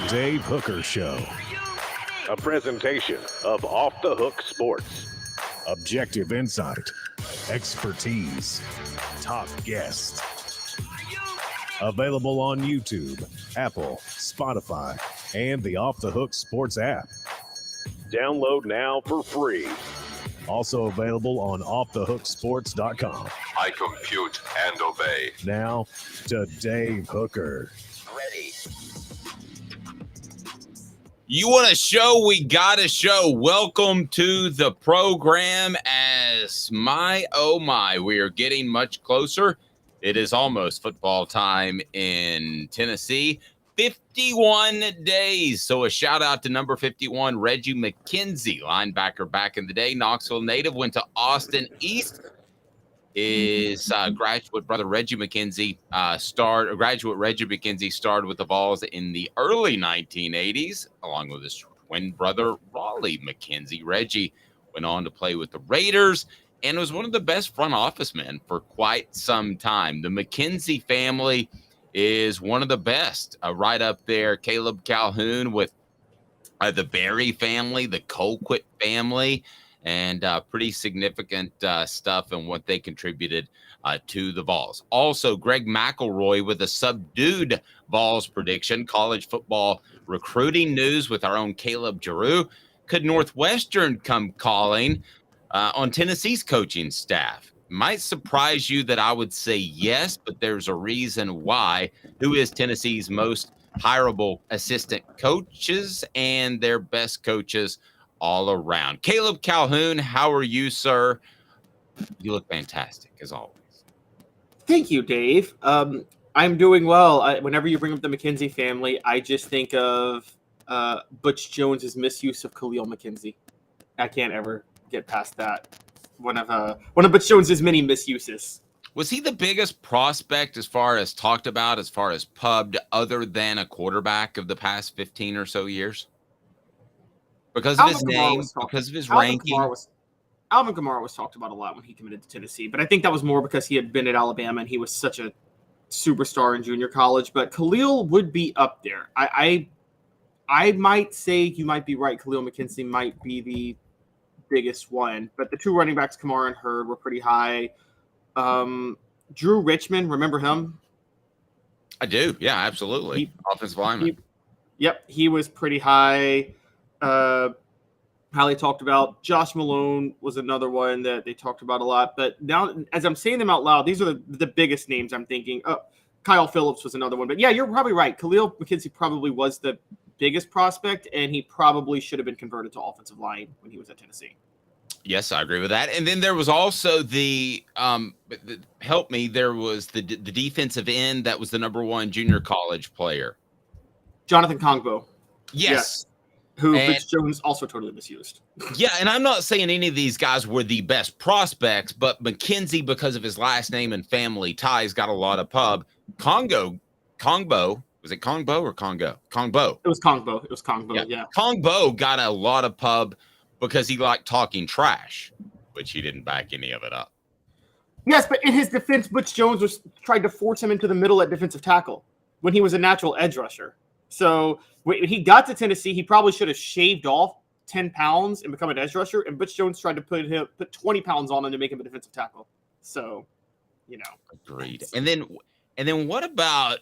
Dave Hooker Show. A presentation of Off the Hook Sports. Objective insight, expertise, top guests. Available on YouTube, Apple, Spotify, and the Off the Hook Sports app. Download now for free. Also available on offthehooksports.com. I compute and obey. Now to Dave Hooker. Ready. You want a show? We got a show. Welcome to the program. As oh my, we are getting much closer. It is almost football time in Tennessee. 51 days. So a shout out to number 51, Reggie McKenzie, linebacker back in the day. Knoxville native, went to Austin East. Is graduate brother Reggie McKenzie graduate Reggie McKenzie started with the Vols in the early 1980s, along with his twin brother Raleigh McKenzie. Reggie went on to play with the Raiders and was one of the best front office men for quite some time. The McKenzie family is one of the best, right up there. Caleb Calhoun with the Berry family, the Colquitt family, and pretty significant stuff and what they contributed to the Vols. Also, Greg McElroy with a subdued Vols prediction. College football recruiting news with our own Caleb Jarreau. Could Northwestern come calling on Tennessee's coaching staff? Might surprise you that I would say yes, but there's a reason why. Who is Tennessee's most hireable assistant coaches and their best coaches all around? Caleb Calhoun, how are you, sir? You look fantastic, as always. Thank you, Dave. I'm doing well. Whenever you bring up the McKenzie family, I just think of Butch Jones's misuse of Khalil McKenzie. I can't ever get past that. One of Butch Jones's many misuses. Was he the biggest prospect as far as talked about, as far as pubbed, other than a quarterback of the past 15 or so years? Because of his name, because of his ranking. Alvin Kamara was talked about a lot when he committed to Tennessee, but I think that was more because he had been at Alabama and he was such a superstar in junior college. But Khalil would be up there. I might say you might be right. Khalil McKenzie might be the biggest one, but the two running backs, Kamara and Hurd, were pretty high. Drew Richmond, remember him? I do. Yeah, absolutely. Offensive lineman. He was pretty high. How they talked about Josh Malone was another one that they talked about a lot. But now, as I'm saying them out loud, these are the biggest names I'm thinking. Oh, Kyle Phillips was another one. But yeah, you're probably right. Khalil McKenzie probably was the biggest prospect, and he probably should have been converted to offensive line when he was at Tennessee. Yes, I agree with that. And then there was also there was the defensive end that was the number one junior college player. Jonathan Kongbo. Yes. Who Butch Jones also totally misused. Yeah, and I'm not saying any of these guys were the best prospects, but McKenzie, because of his last name and family ties, got a lot of pub. Kongbo, was it Kongbo or Congo? Kongbo. It was Kongbo, yeah. Kongbo got a lot of pub because he liked talking trash, which he didn't back any of it up. Yes, but in his defense, Butch Jones tried to force him into the middle at defensive tackle when he was a natural edge rusher. So when he got to Tennessee, he probably should have shaved off 10 pounds and become an edge rusher. And Butch Jones tried to put 20 pounds on him to make him a defensive tackle. So, Agreed. And then what about?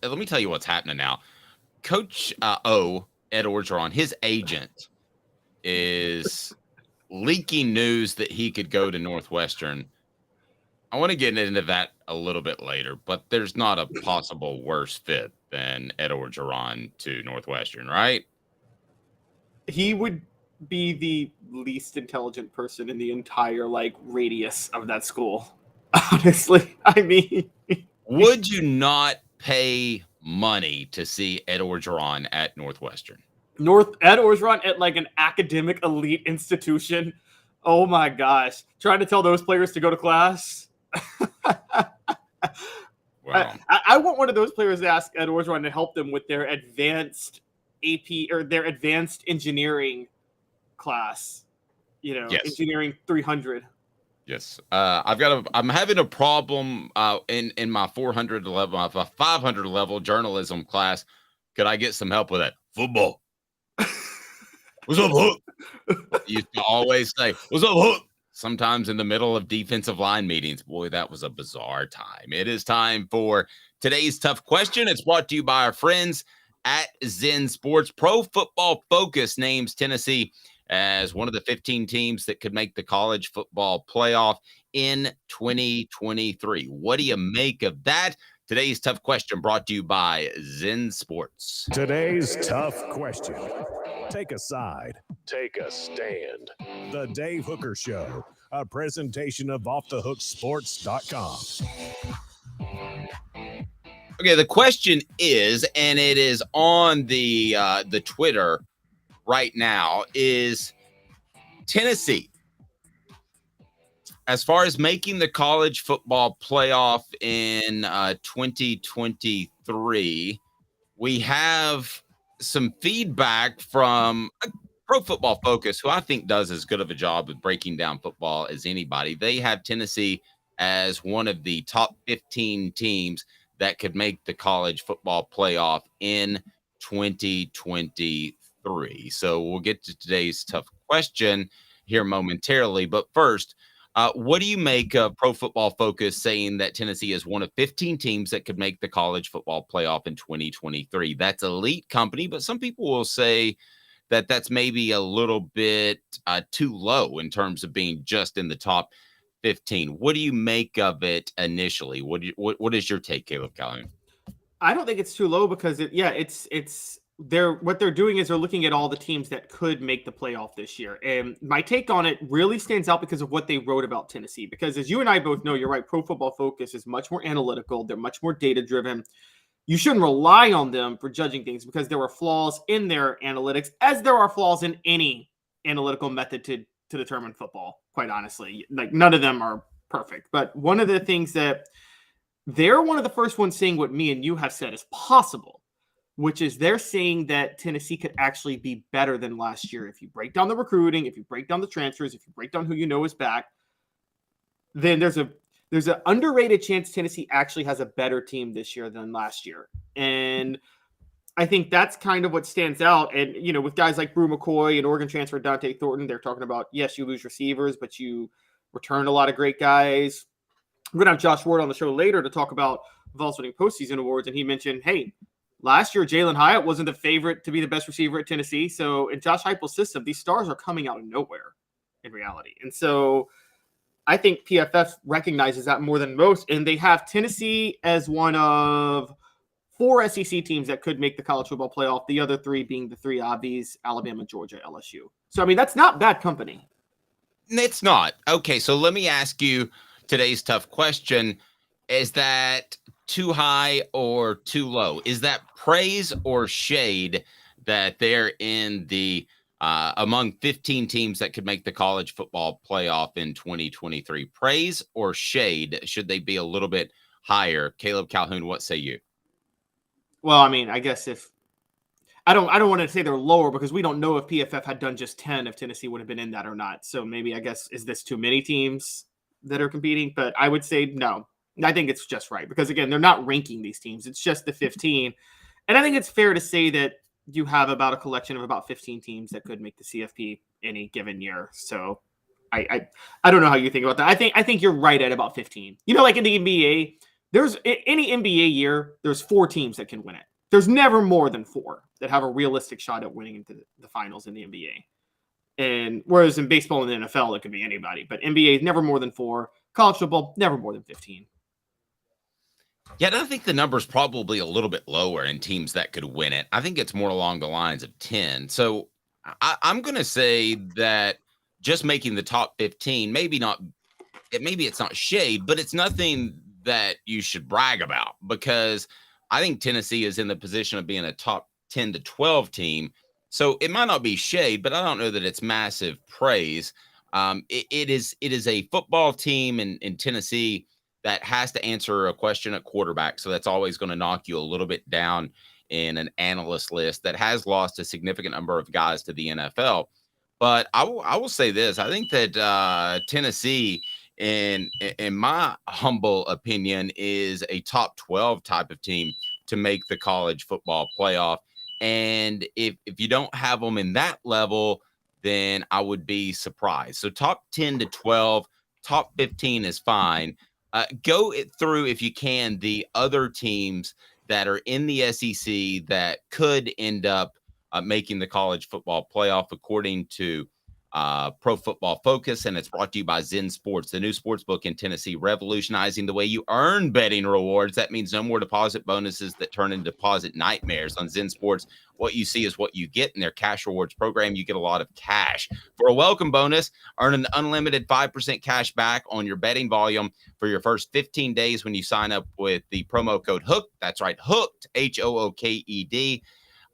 Let me tell you what's happening now. Coach Ed Orgeron, his agent, is leaking news that he could go to Northwestern. I want to get into that a little bit later, but there's not a possible worse fit than Ed Orgeron to Northwestern, right? He would be the least intelligent person in the entire radius of that school. Honestly, I mean, would you not pay money to see Ed Orgeron at Northwestern? Ed Orgeron at an academic elite institution. Oh my gosh. Trying to tell those players to go to class. Wow. I want one of those players to ask Ed Orgeron to help them with their advanced AP or their advanced engineering class. Yes. Engineering 300. Yes. I'm having a problem in my 400 level, my 500 level journalism class Could I get some help with that? Football. What's up, Hook? You used to always say, what's up, Hook? Sometimes in the middle of defensive line meetings. Boy, that was a bizarre time. It is time for today's tough question. It's brought to you by our friends at Zen Sports. Pro Football Focus names Tennessee as one of the 15 teams that could make the college football playoff in 2023. What do you make of that? Today's tough question brought to you by Zen Sports. Today's tough question. Take a side. Take a stand. The Dave Hooker Show, a presentation of offthehooksports.com. Okay, the question is, and it is on the Twitter right now, is Tennessee, as far as making the college football playoff in 2023, we have some feedback from Pro Football Focus, who I think does as good of a job of breaking down football as anybody. They have Tennessee as one of the top 15 teams that could make the college football playoff in 2023. So we'll get to today's tough question here momentarily. But first, what do you make of Pro Football Focus saying that Tennessee is one of 15 teams that could make the college football playoff in 2023? That's elite company, but some people will say that that's maybe a little bit too low in terms of being just in the top 15. What do you make of it initially? What is your take, Caleb Calhoun? I don't think it's too low because what they're doing is they're looking at all the teams that could make the playoff this year. And my take on it really stands out because of what they wrote about Tennessee. Because as you and I both know, you're right, Pro Football Focus is much more analytical. They're much more data driven. You shouldn't rely on them for judging things because there are flaws in their analytics, as there are flaws in any analytical method to determine football, quite honestly. Like, none of them are perfect. But one of the things that they're one of the first ones saying what me and you have said is possible, which is they're saying that Tennessee could actually be better than last year. If you break down the recruiting, if you break down the transfers, if you break down who you know is back, then there's an underrated chance Tennessee actually has a better team this year than last year. And I think that's kind of what stands out. And, you know, with guys like Brew McCoy and Oregon transfer Dante Thornton, they're talking about, yes, you lose receivers, but you return a lot of great guys. We're going to have Josh Ward on the show later to talk about Vols winning postseason awards. And he mentioned, hey, last year, Jalen Hyatt wasn't the favorite to be the best receiver at Tennessee. So in Josh Heupel's system, these stars are coming out of nowhere in reality. And so I think PFF recognizes that more than most. And they have Tennessee as one of 4 SEC teams that could make the college football playoff. The other 3 being the 3 obvious: Alabama, Georgia, LSU. So, I mean, that's not bad company. It's not. Okay, so let me ask you today's tough question. Is that too high or too low? Is that praise or shade that they're in the among 15 teams that could make the college football playoff in 2023? Praise or shade? Should they be a little bit higher? Caleb Calhoun, what say you? Well, I mean, I guess if I don't want to say they're lower because we don't know if PFF had done just 10 if Tennessee would have been in that or not. So maybe, I guess, is this too many teams that are competing? But I would say no. I think it's just right because, again, they're not ranking these teams. It's just the 15. And I think it's fair to say that you have about a collection of about 15 teams that could make the CFP any given year. So I don't know how you think about that. I think you're right at about 15. You know, like in the NBA, there's any NBA year, there's 4 teams that can win it. There's never more than 4 that have a realistic shot at winning into the finals in the NBA. And whereas in baseball and the NFL, it could be anybody. But NBA is never more than 4. College football, never more than 15. Yeah, I think the number's probably a little bit lower in teams that could win it. I think it's more along the lines of 10. So I'm going to say that just making the top 15, maybe it's not shade, but it's nothing that you should brag about because I think Tennessee is in the position of being a top 10 to 12 team. So it might not be shade, but I don't know that it's massive praise. It is a football team in Tennessee that has to answer a question at quarterback. So that's always going to knock you a little bit down in an analyst list that has lost a significant number of guys to the NFL. But I will say this. I think that Tennessee, in my humble opinion, is a top 12 type of team to make the college football playoff. And if you don't have them in that level, then I would be surprised. So top 10 to 12, top 15 is fine. Go through, if you can, the other teams that are in the SEC that could end up making the college football playoff according to Pro Football Focus, and it's brought to you by Zen Sports, the new sports book in Tennessee, revolutionizing the way you earn betting rewards. That means no more deposit bonuses that turn into deposit nightmares. On Zen Sports, what you see is what you get. In their cash rewards program, you get a lot of cash. For a welcome bonus, earn an unlimited 5% cash back on your betting volume for your first 15 days when you sign up with the promo code HOOKED. That's right, HOOKED, HOOKED,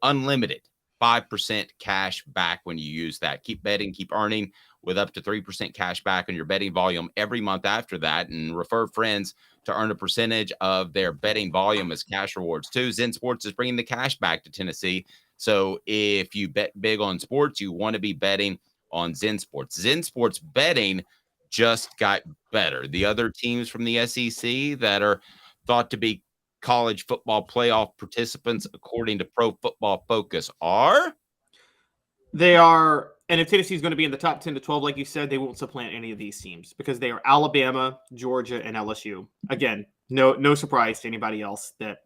unlimited. 5% cash back when you use that. Keep betting, keep earning with up to 3% cash back on your betting volume every month after that, and refer friends to earn a percentage of their betting volume as cash rewards too. Zen Sports is bringing the cash back to Tennessee. So if you bet big on sports, you want to be betting on Zen Sports. Zen Sports betting just got better. The other teams from the SEC that are thought to be college football playoff participants, according to Pro Football Focus, are? They are, and if Tennessee is going to be in the top 10 to 12, like you said, they won't supplant any of these teams because they are Alabama, Georgia, and LSU. Again, no surprise to anybody else that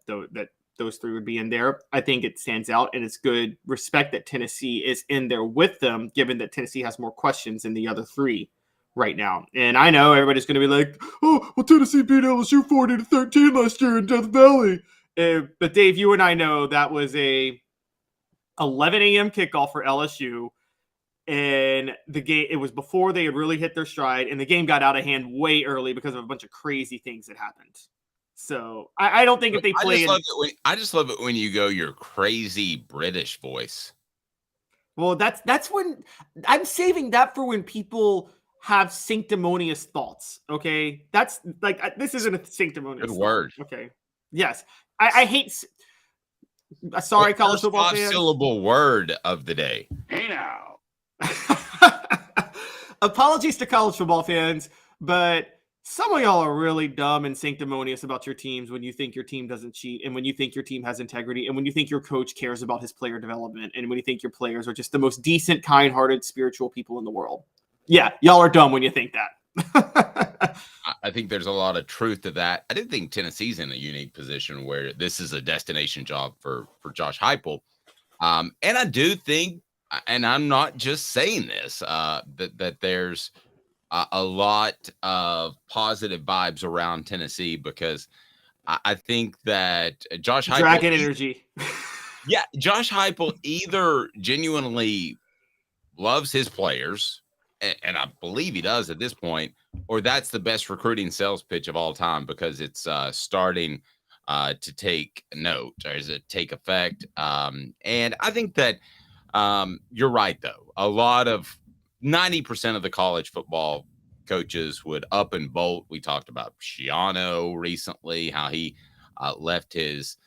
those three would be in there. I think it stands out, and it's good respect that Tennessee is in there with them, given that Tennessee has more questions than the other three right now. And I know everybody's going to be like, oh, well, Tennessee beat LSU 40-13 last year in Death Valley. But Dave, you and I know that was a 11 a.m. kickoff for LSU. And the game, it was before they had really hit their stride, and the game got out of hand way early because of a bunch of crazy things that happened. So I don't think if they play, I just love it when you go your crazy British voice. Well, that's when I'm saving that for when people have sanctimonious thoughts. Okay, that's like this isn't a sanctimonious. Good word. Okay, yes, I hate. Sorry, college football fans. Five-syllable word of the day. Hey now. Apologies to college football fans, but some of y'all are really dumb and sanctimonious about your teams when you think your team doesn't cheat, and when you think your team has integrity, and when you think your coach cares about his player development, and when you think your players are just the most decent, kind-hearted, spiritual people in the world. Yeah, y'all are dumb when you think that. I think there's a lot of truth to that. I do think Tennessee's in a unique position where this is a destination job for Josh Heupel. And I do think, and I'm not just saying this, that there's a lot of positive vibes around Tennessee, because I think that Josh Heupel... Dragon energy. Yeah, Josh Heupel either genuinely loves his players, and I believe he does at this point, or that's the best recruiting sales pitch of all time, because it's starting to take note, or is it take effect? And I think that you're right, though. A lot of 90% of the college football coaches would up and bolt. We talked about Schiano recently, how he left his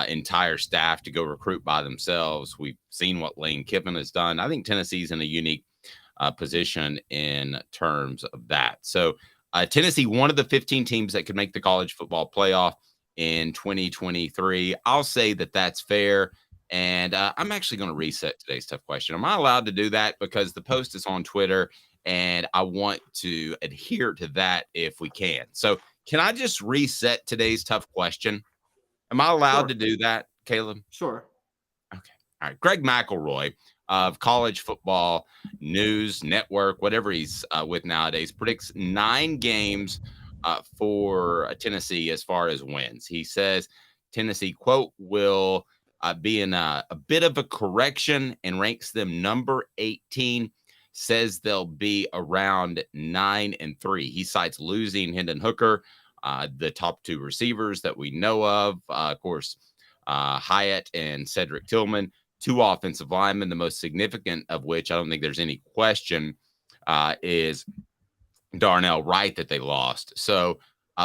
entire staff to go recruit by themselves. We've seen what Lane Kiffin has done. I think Tennessee's in a unique position in terms of that. So Tennessee, one of the 15 teams that could make the college football playoff in 2023. I'll say that that's fair. And I'm actually going to reset today's tough question. Am I allowed to do that? Because the post is on Twitter, and I want to adhere to that if we can. So can I just reset today's tough question? Am I allowed to do that, Caleb? Sure. Okay. All right. Greg McElroy of College Football News Network, whatever he's with nowadays, predicts 9 games for Tennessee as far as wins. He says Tennessee, quote, will be in a bit of a correction and ranks them number 18, says they'll be around 9-3. He cites losing Hendon Hooker, the top 2 receivers that we know of course, Hyatt and Cedric Tillman, 2 offensive linemen, the most significant of which I don't think there's any question is Darnell Wright that they lost. So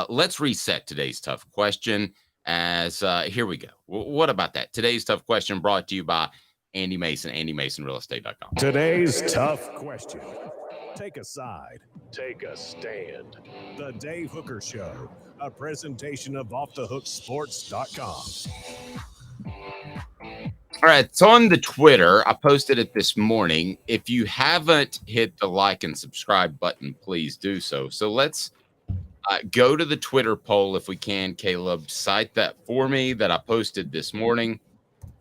let's reset today's tough question as here we go. What about that? Today's tough question brought to you by Andy Mason, AndyMasonRealEstate.com. Today's tough question. Take a side. Take a stand. The Dave Hooker Show, a presentation of OffTheHookSports.com. All right, it's on the Twitter. I posted it this morning. If you haven't hit the like and subscribe button, please do so. So let's go to the Twitter poll if we can, Caleb. Cite that for me that I posted this morning.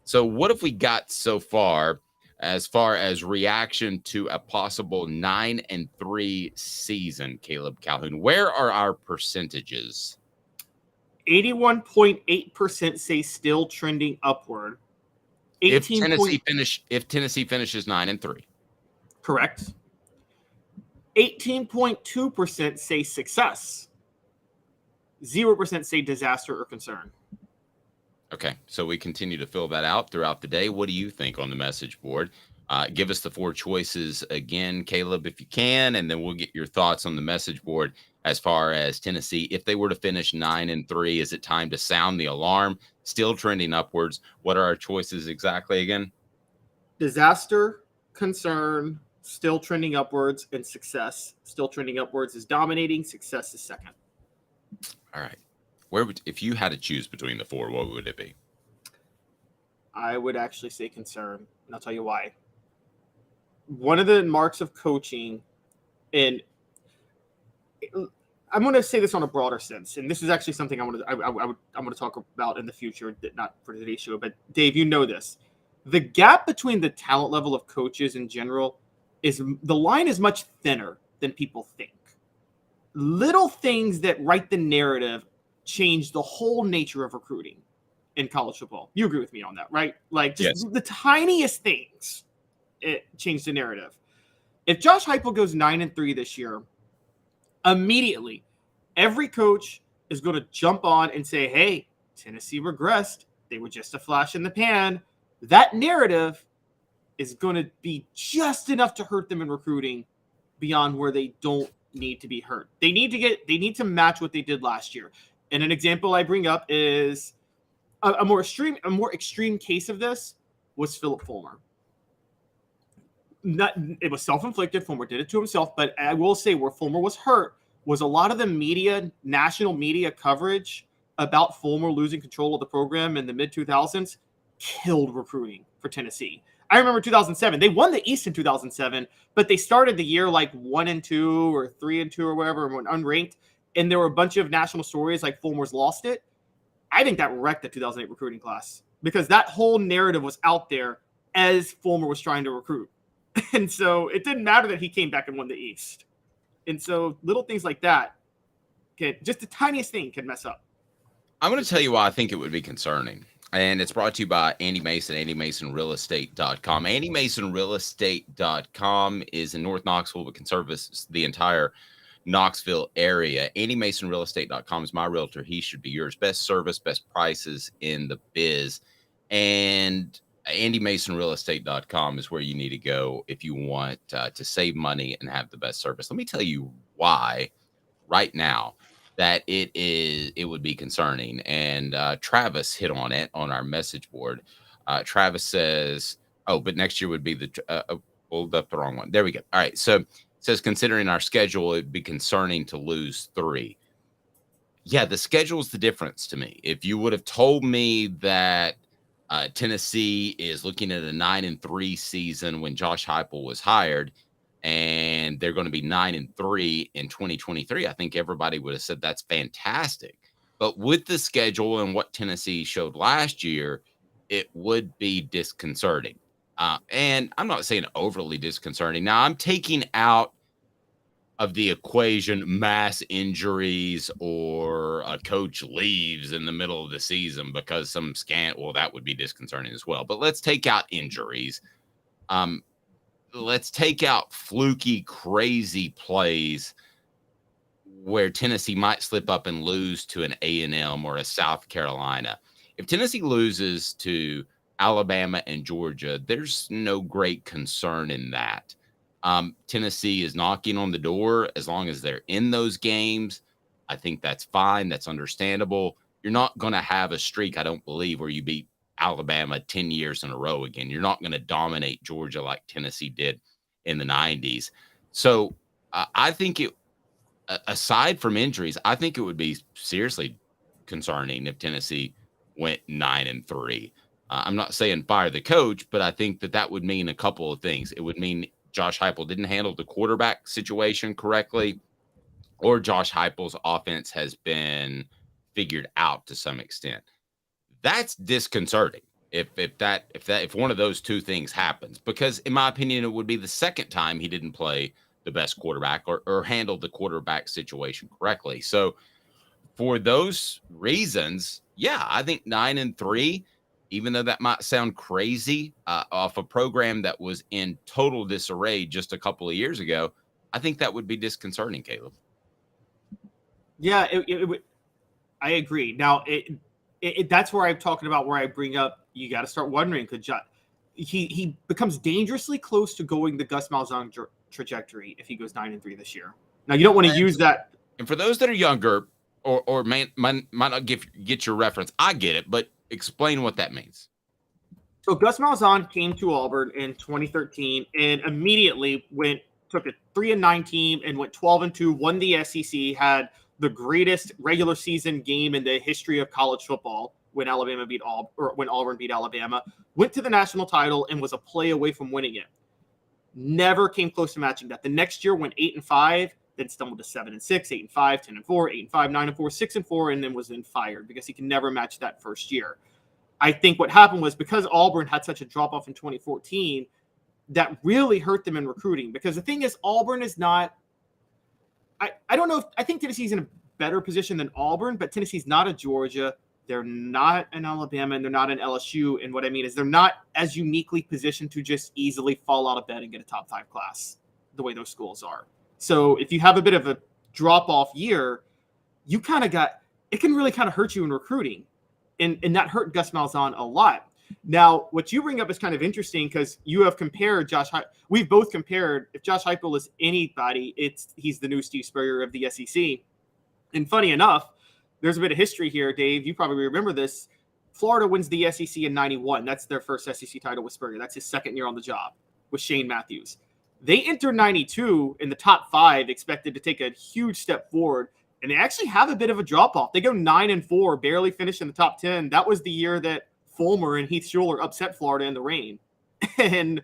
So what have we got so far as reaction to a possible 9-3 season, Caleb Calhoun? Where are our percentages? 81.8% say still trending upward. If Tennessee finishes 9-3. Correct. 18.2% say success. 0% say disaster or concern. Okay, so we continue to fill that out throughout the day. What do you think on the message board? Give us the 4 choices again, Caleb, if you can, and then we'll get your thoughts on the message board as far as Tennessee. If they were to finish 9-3, is it time to sound the alarm? Still trending upwards. What are our choices exactly again? Disaster, concern, still trending upwards, and success. Still trending upwards is dominating. Success is second. All right. If you had to choose between the 4, what would it be? I would actually say concern, and I'll tell you why. One of the marks of coaching, and I'm going to say this on a broader sense, and this is actually something I'm going to talk about in the future, not for today's show. But Dave, you know this: the gap between the talent level of coaches in general the line is much thinner than people think. Little things that write the narrative change the whole nature of recruiting in college football. You agree with me on that, right? Like just the tiniest things, it changed the narrative. If Josh Heupel goes 9-3 this year, immediately every coach is going to jump on and say, hey, Tennessee regressed. They were just a flash in the pan. That narrative is going to be just enough to hurt them in recruiting beyond where they don't need to be hurt. They need to match what they did last year. And an example I bring up is a more extreme case of this was Philip Fulmer. It was self-inflicted. Fulmer did it to himself, but I will say where Fulmer was hurt was a lot of the national media coverage about Fulmer losing control of the program in the mid-2000s killed recruiting for Tennessee. I remember 2007. They won the East in 2007, but they started the year like 1-2 or 3-2 or whatever, and went unranked. And there were a bunch of national stories like Fulmer's lost it. I think that wrecked the 2008 recruiting class because that whole narrative was out there as Fulmer was trying to recruit. And so it didn't matter that he came back and won the East. And so little things like that, just the tiniest thing can mess up. I'm going to tell you why I think it would be concerning. And it's brought to you by Andy Mason, AndyMasonRealEstate.com. AndyMasonRealEstate.com is in North Knoxville, but can service the entire Knoxville area. AndyMasonRealEstate.com is my realtor. He should be yours. Best service, best prices in the biz. And AndyMasonRealEstate.com is where you need to go if you want to save money and have the best service. Let me tell you why right now that it would be concerning. And Travis hit on it on our message board. Travis says, but next year would be pulled up the wrong one. There we go. All right. So it says, considering our schedule, it'd be concerning to lose 3. Yeah, the schedule is the difference to me. If you would have told me that Tennessee is looking at a 9-3 season when Josh Heupel was hired, and they're going to be 9-3 in 2023, I think everybody would have said that's fantastic. But with the schedule and what Tennessee showed last year, it would be disconcerting. And I'm not saying overly disconcerting. Now, I'm taking out of the equation mass injuries or a coach leaves in the middle of the season because that would be disconcerting as well. But let's take out injuries. Let's take out fluky, crazy plays where Tennessee might slip up and lose to an A&M or a South Carolina. If Tennessee loses to Alabama and Georgia, there's no great concern in that. Tennessee is knocking on the door. As long as they're in those games, I think that's fine. That's understandable. You're not going to have a streak, I don't believe, where you beat Alabama 10 years in a row again. You're not going to dominate Georgia like Tennessee did in the 90s. So I think aside from injuries, I think it would be seriously concerning if Tennessee went 9-3. I'm not saying fire the coach, but I think that would mean a couple of things. It would mean Josh Heupel didn't handle the quarterback situation correctly, or Josh Heupel's offense has been figured out to some extent. That's disconcerting if one of those two things happens, because in my opinion, it would be the second time he didn't play the best quarterback or handle the quarterback situation correctly. So for those reasons, yeah, I think 9-3, even though that might sound crazy off a program that was in total disarray just a couple of years ago, I think that would be disconcerting, Caleb. Yeah, I agree. Now, that's where I'm talking about, where I bring up, you got to start wondering, could he becomes dangerously close to going the Gus Malzahn trajectory if he goes 9-3 this year. Now, you don't want to use that. And for those that are younger or might not get your reference, I get it, but explain what that means. So Gus Malzahn came to Auburn in 2013 and immediately took a 3-9 team and went 12-2, won the SEC, had the greatest regular season game in the history of college football when Auburn beat Alabama, went to the national title and was a play away from winning it. Never came close to matching that. The next year went 8-5, then stumbled to 7-6, 8-5, 10-4, 8-5, 9-4, 6-4, and then was then fired because he can never match that first year. I think what happened was, because Auburn had such a drop off in 2014, that really hurt them in recruiting. Because the thing is, Auburn is not, I don't know, I think Tennessee's in a better position than Auburn, but Tennessee's not a Georgia. They're not an Alabama, and they're not an LSU. And what I mean is, they're not as uniquely positioned to just easily fall out of bed and get a top 5 class the way those schools are. So if you have a bit of a drop off year, you kind of it can really kind of hurt you in recruiting. And that hurt Gus Malzahn a lot. Now, what you bring up is kind of interesting, because you have compared we've both compared, if Josh Heupel is anybody, he's the new Steve Spurrier of the SEC. And funny enough, there's a bit of history here, Dave. You probably remember this. Florida wins the SEC in 91. That's their first SEC title with Spurrier. That's his second year on the job with Shane Matthews. They enter 92 in the top 5, expected to take a huge step forward. And they actually have a bit of a drop-off. They go 9-4, barely finish in the top 10. That was the year that Fulmer and Heath Schuler upset Florida in the rain. And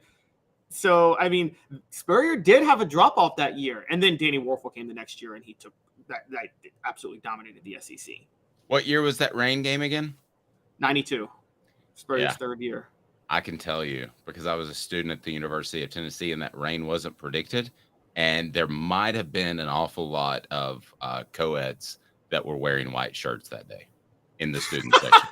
so, I mean, Spurrier did have a drop-off that year. And then Danny Warfel came the next year, and he took that absolutely dominated the SEC. What year was that rain game again? 92. Spurrier's third year. I can tell you, because I was a student at the University of Tennessee, and that rain wasn't predicted. And there might have been an awful lot of co-eds that were wearing white shirts that day in the student section.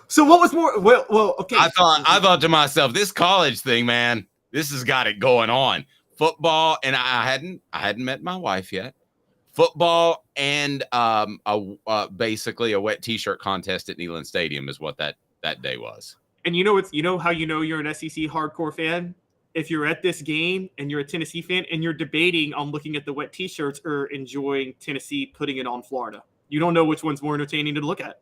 So what was more? Well, okay. I thought to myself, this college thing, man, this has got it going on. Football, and I hadn't met my wife yet. Football and basically a wet T-shirt contest at Neyland Stadium is what that day was. And how you're an SEC hardcore fan? If you're at this game and you're a Tennessee fan and you're debating on looking at the wet T-shirts or enjoying Tennessee putting it on Florida, you don't know which one's more entertaining to look at.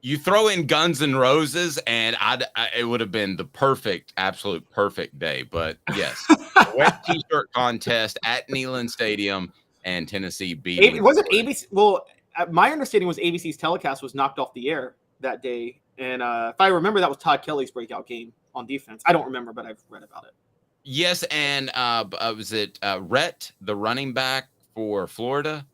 You throw in Guns N' Roses, and it would have been the absolute perfect day. But yes, wet T-shirt contest at Neyland Stadium, and Tennessee beating. It wasn't ABC. Well, my understanding was ABC's telecast was knocked off the air that day, and if I remember, that was Todd Kelly's breakout game on defense. I don't remember, but I've read about it. Yes, and was it Rhett, the running back for Florida?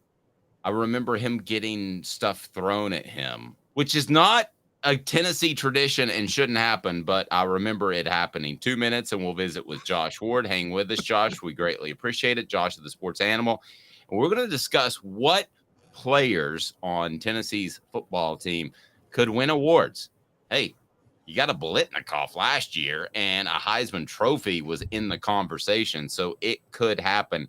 I remember him getting stuff thrown at him, which is not a Tennessee tradition and shouldn't happen, but I remember it happening. 2 minutes, and we'll visit with Josh Ward. Hang with us, Josh. We greatly appreciate it. Josh of the Sports Animal. And we're going to discuss what players on Tennessee's football team could win awards. Hey, you got a Biletnikoff last year, and a Heisman Trophy was in the conversation, so it could happen.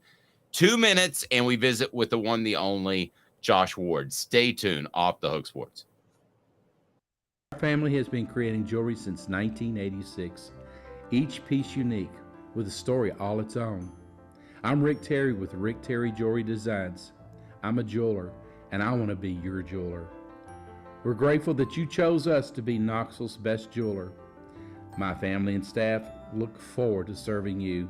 2 minutes, and we visit with the one, the only, Josh Ward. Stay tuned. Off the Hook Sports. Our family has been creating jewelry since 1986, each piece unique, with a story all its own. I'm Rick Terry with Rick Terry Jewelry Designs. I'm a jeweler, and I want to be your jeweler. We're grateful that you chose us to be Knoxville's best jeweler. My family and staff look forward to serving you.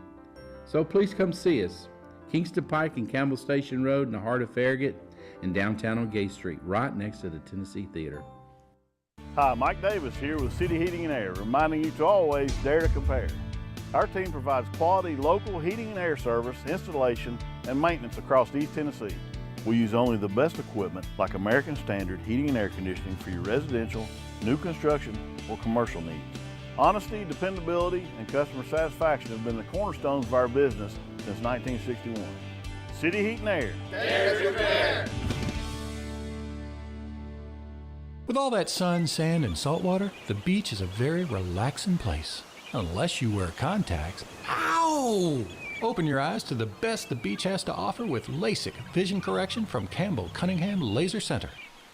So please come see us. Kingston Pike and Campbell Station Road in the heart of Farragut, and downtown on Gay Street, right next to the Tennessee Theater. Hi, Mike Davis here with City Heating and Air, reminding you to always dare to compare. Our team provides quality local heating and air service, installation, and maintenance across East Tennessee. We use only the best equipment like American Standard heating and air conditioning for your residential, new construction, or commercial needs. Honesty, dependability, and customer satisfaction have been the cornerstones of our business since 1961. City Heat and Air. Dare to compare. With all that sun, sand, and salt water, the beach is a very relaxing place. Unless you wear contacts. Ow! Open your eyes to the best the beach has to offer with LASIK vision correction from Campbell Cunningham Laser Center.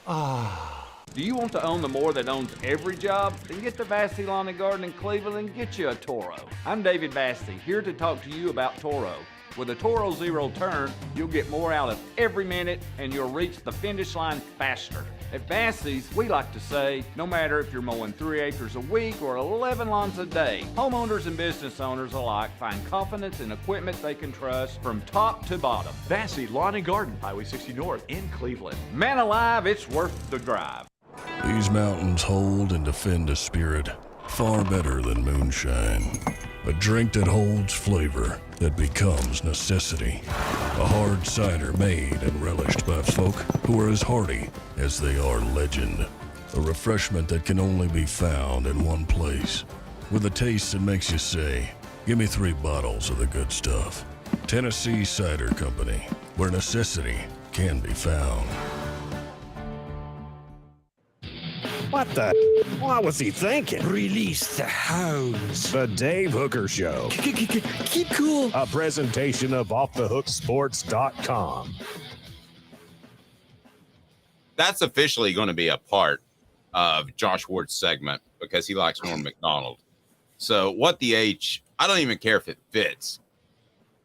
Ah. Do you want to own the more that owns every job? Then get to Vassey Lawn and Garden in Cleveland and get you a Toro. I'm David Vassey, here to talk to you about Toro. With a Toro Zero Turn, you'll get more out of every minute and you'll reach the finish line faster. At Vassey's, we like to say, no matter if you're mowing 3 acres a week or 11 lawns a day, homeowners and business owners alike find confidence in equipment they can trust from top to bottom. Vassey Lawn and Garden, Highway 60 North in Cleveland. Man alive, it's worth the drive. These mountains hold and defend a spirit far better than moonshine. A drink that holds flavor that becomes necessity. A hard cider made and relished by folk who are as hearty as they are legend. A refreshment that can only be found in one place. With a taste that makes you say, give me 3 bottles of the good stuff. Tennessee Cider Company, where necessity can be found. What the? What was he thinking? Release the hounds. The Dave Hooker Show. Keep cool. A presentation of offthehooksports.com. That's officially going to be a part of Josh Ward's segment because he likes Norm Macdonald. So what the H, I don't even care if it fits.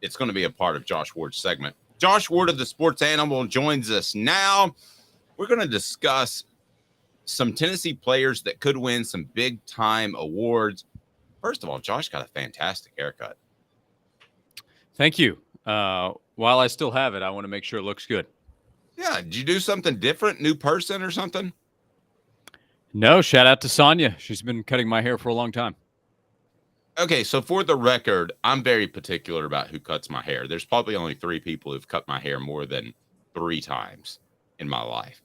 It's going to be a part of Josh Ward's segment. Josh Ward of the Sports Animal joins us now. We're going to discuss some Tennessee players that could win some big-time awards. First of all, Josh got a fantastic haircut. Thank you. While I still have it, I want to make sure it looks good. Yeah, did you do something different, new person or something? No, shout out to Sonia. She's been cutting my hair for a long time. Okay, so for the record, I'm very particular about who cuts my hair. There's probably only 3 people who've cut my hair more than 3 times in my life.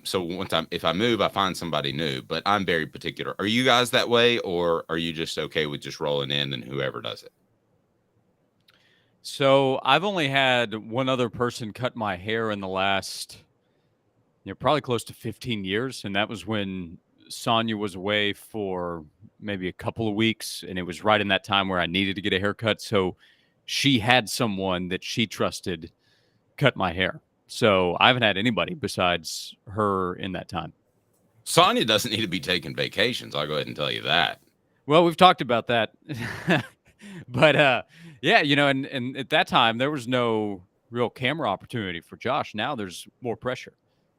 So one time, if I move, I find somebody new, but I'm very particular. Are you guys that way, or are you just okay with just rolling in and whoever does it? So I've only had one other person cut my hair in the last, probably close to 15 years. And that was when Sonia was away for maybe a couple of weeks. And it was right in that time where I needed to get a haircut. So she had someone that she trusted cut my hair. So I haven't had anybody besides her in that time. Sonia doesn't need to be taking vacations. I'll go ahead and tell you that. Well, we've talked about that. But, yeah, and at that time, there was no real camera opportunity for Josh. Now there's more pressure.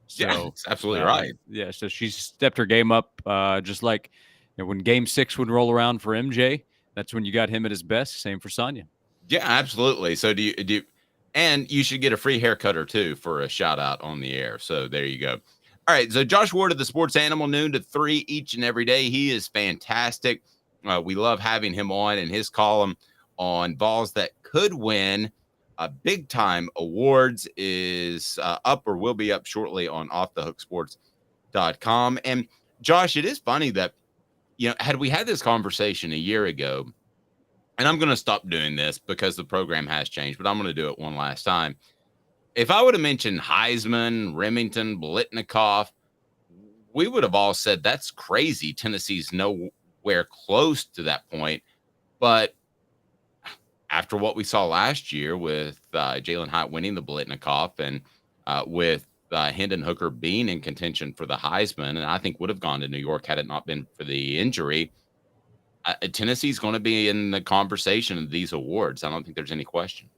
So, yeah, that's absolutely right. Yeah, so she stepped her game up just like when Game 6 would roll around for MJ. That's when you got him at his best. Same for Sonia. Yeah, absolutely. So do you and you should get a free haircut or 2 for a shout out on the air. So there you go. All right. So Josh Ward of the Sports Animal, noon to 3 each and every day. He is fantastic. We love having him on, and his column on Vols that could win big time awards is up or will be up shortly on offthehooksports.com. And Josh, it is funny that, had we had this conversation a year ago, and I'm going to stop doing this because the program has changed, but I'm going to do it one last time. If I would have mentioned Heisman, Remington, Blitnikoff, we would have all said that's crazy. Tennessee's nowhere close to that point. But after what we saw last year with Jalen Hyatt winning the Blitnikoff and with Hendon Hooker being in contention for the Heisman, and I think would have gone to New York had it not been for the injury, Tennessee's going to be in the conversation of these awards. I don't think there's any question.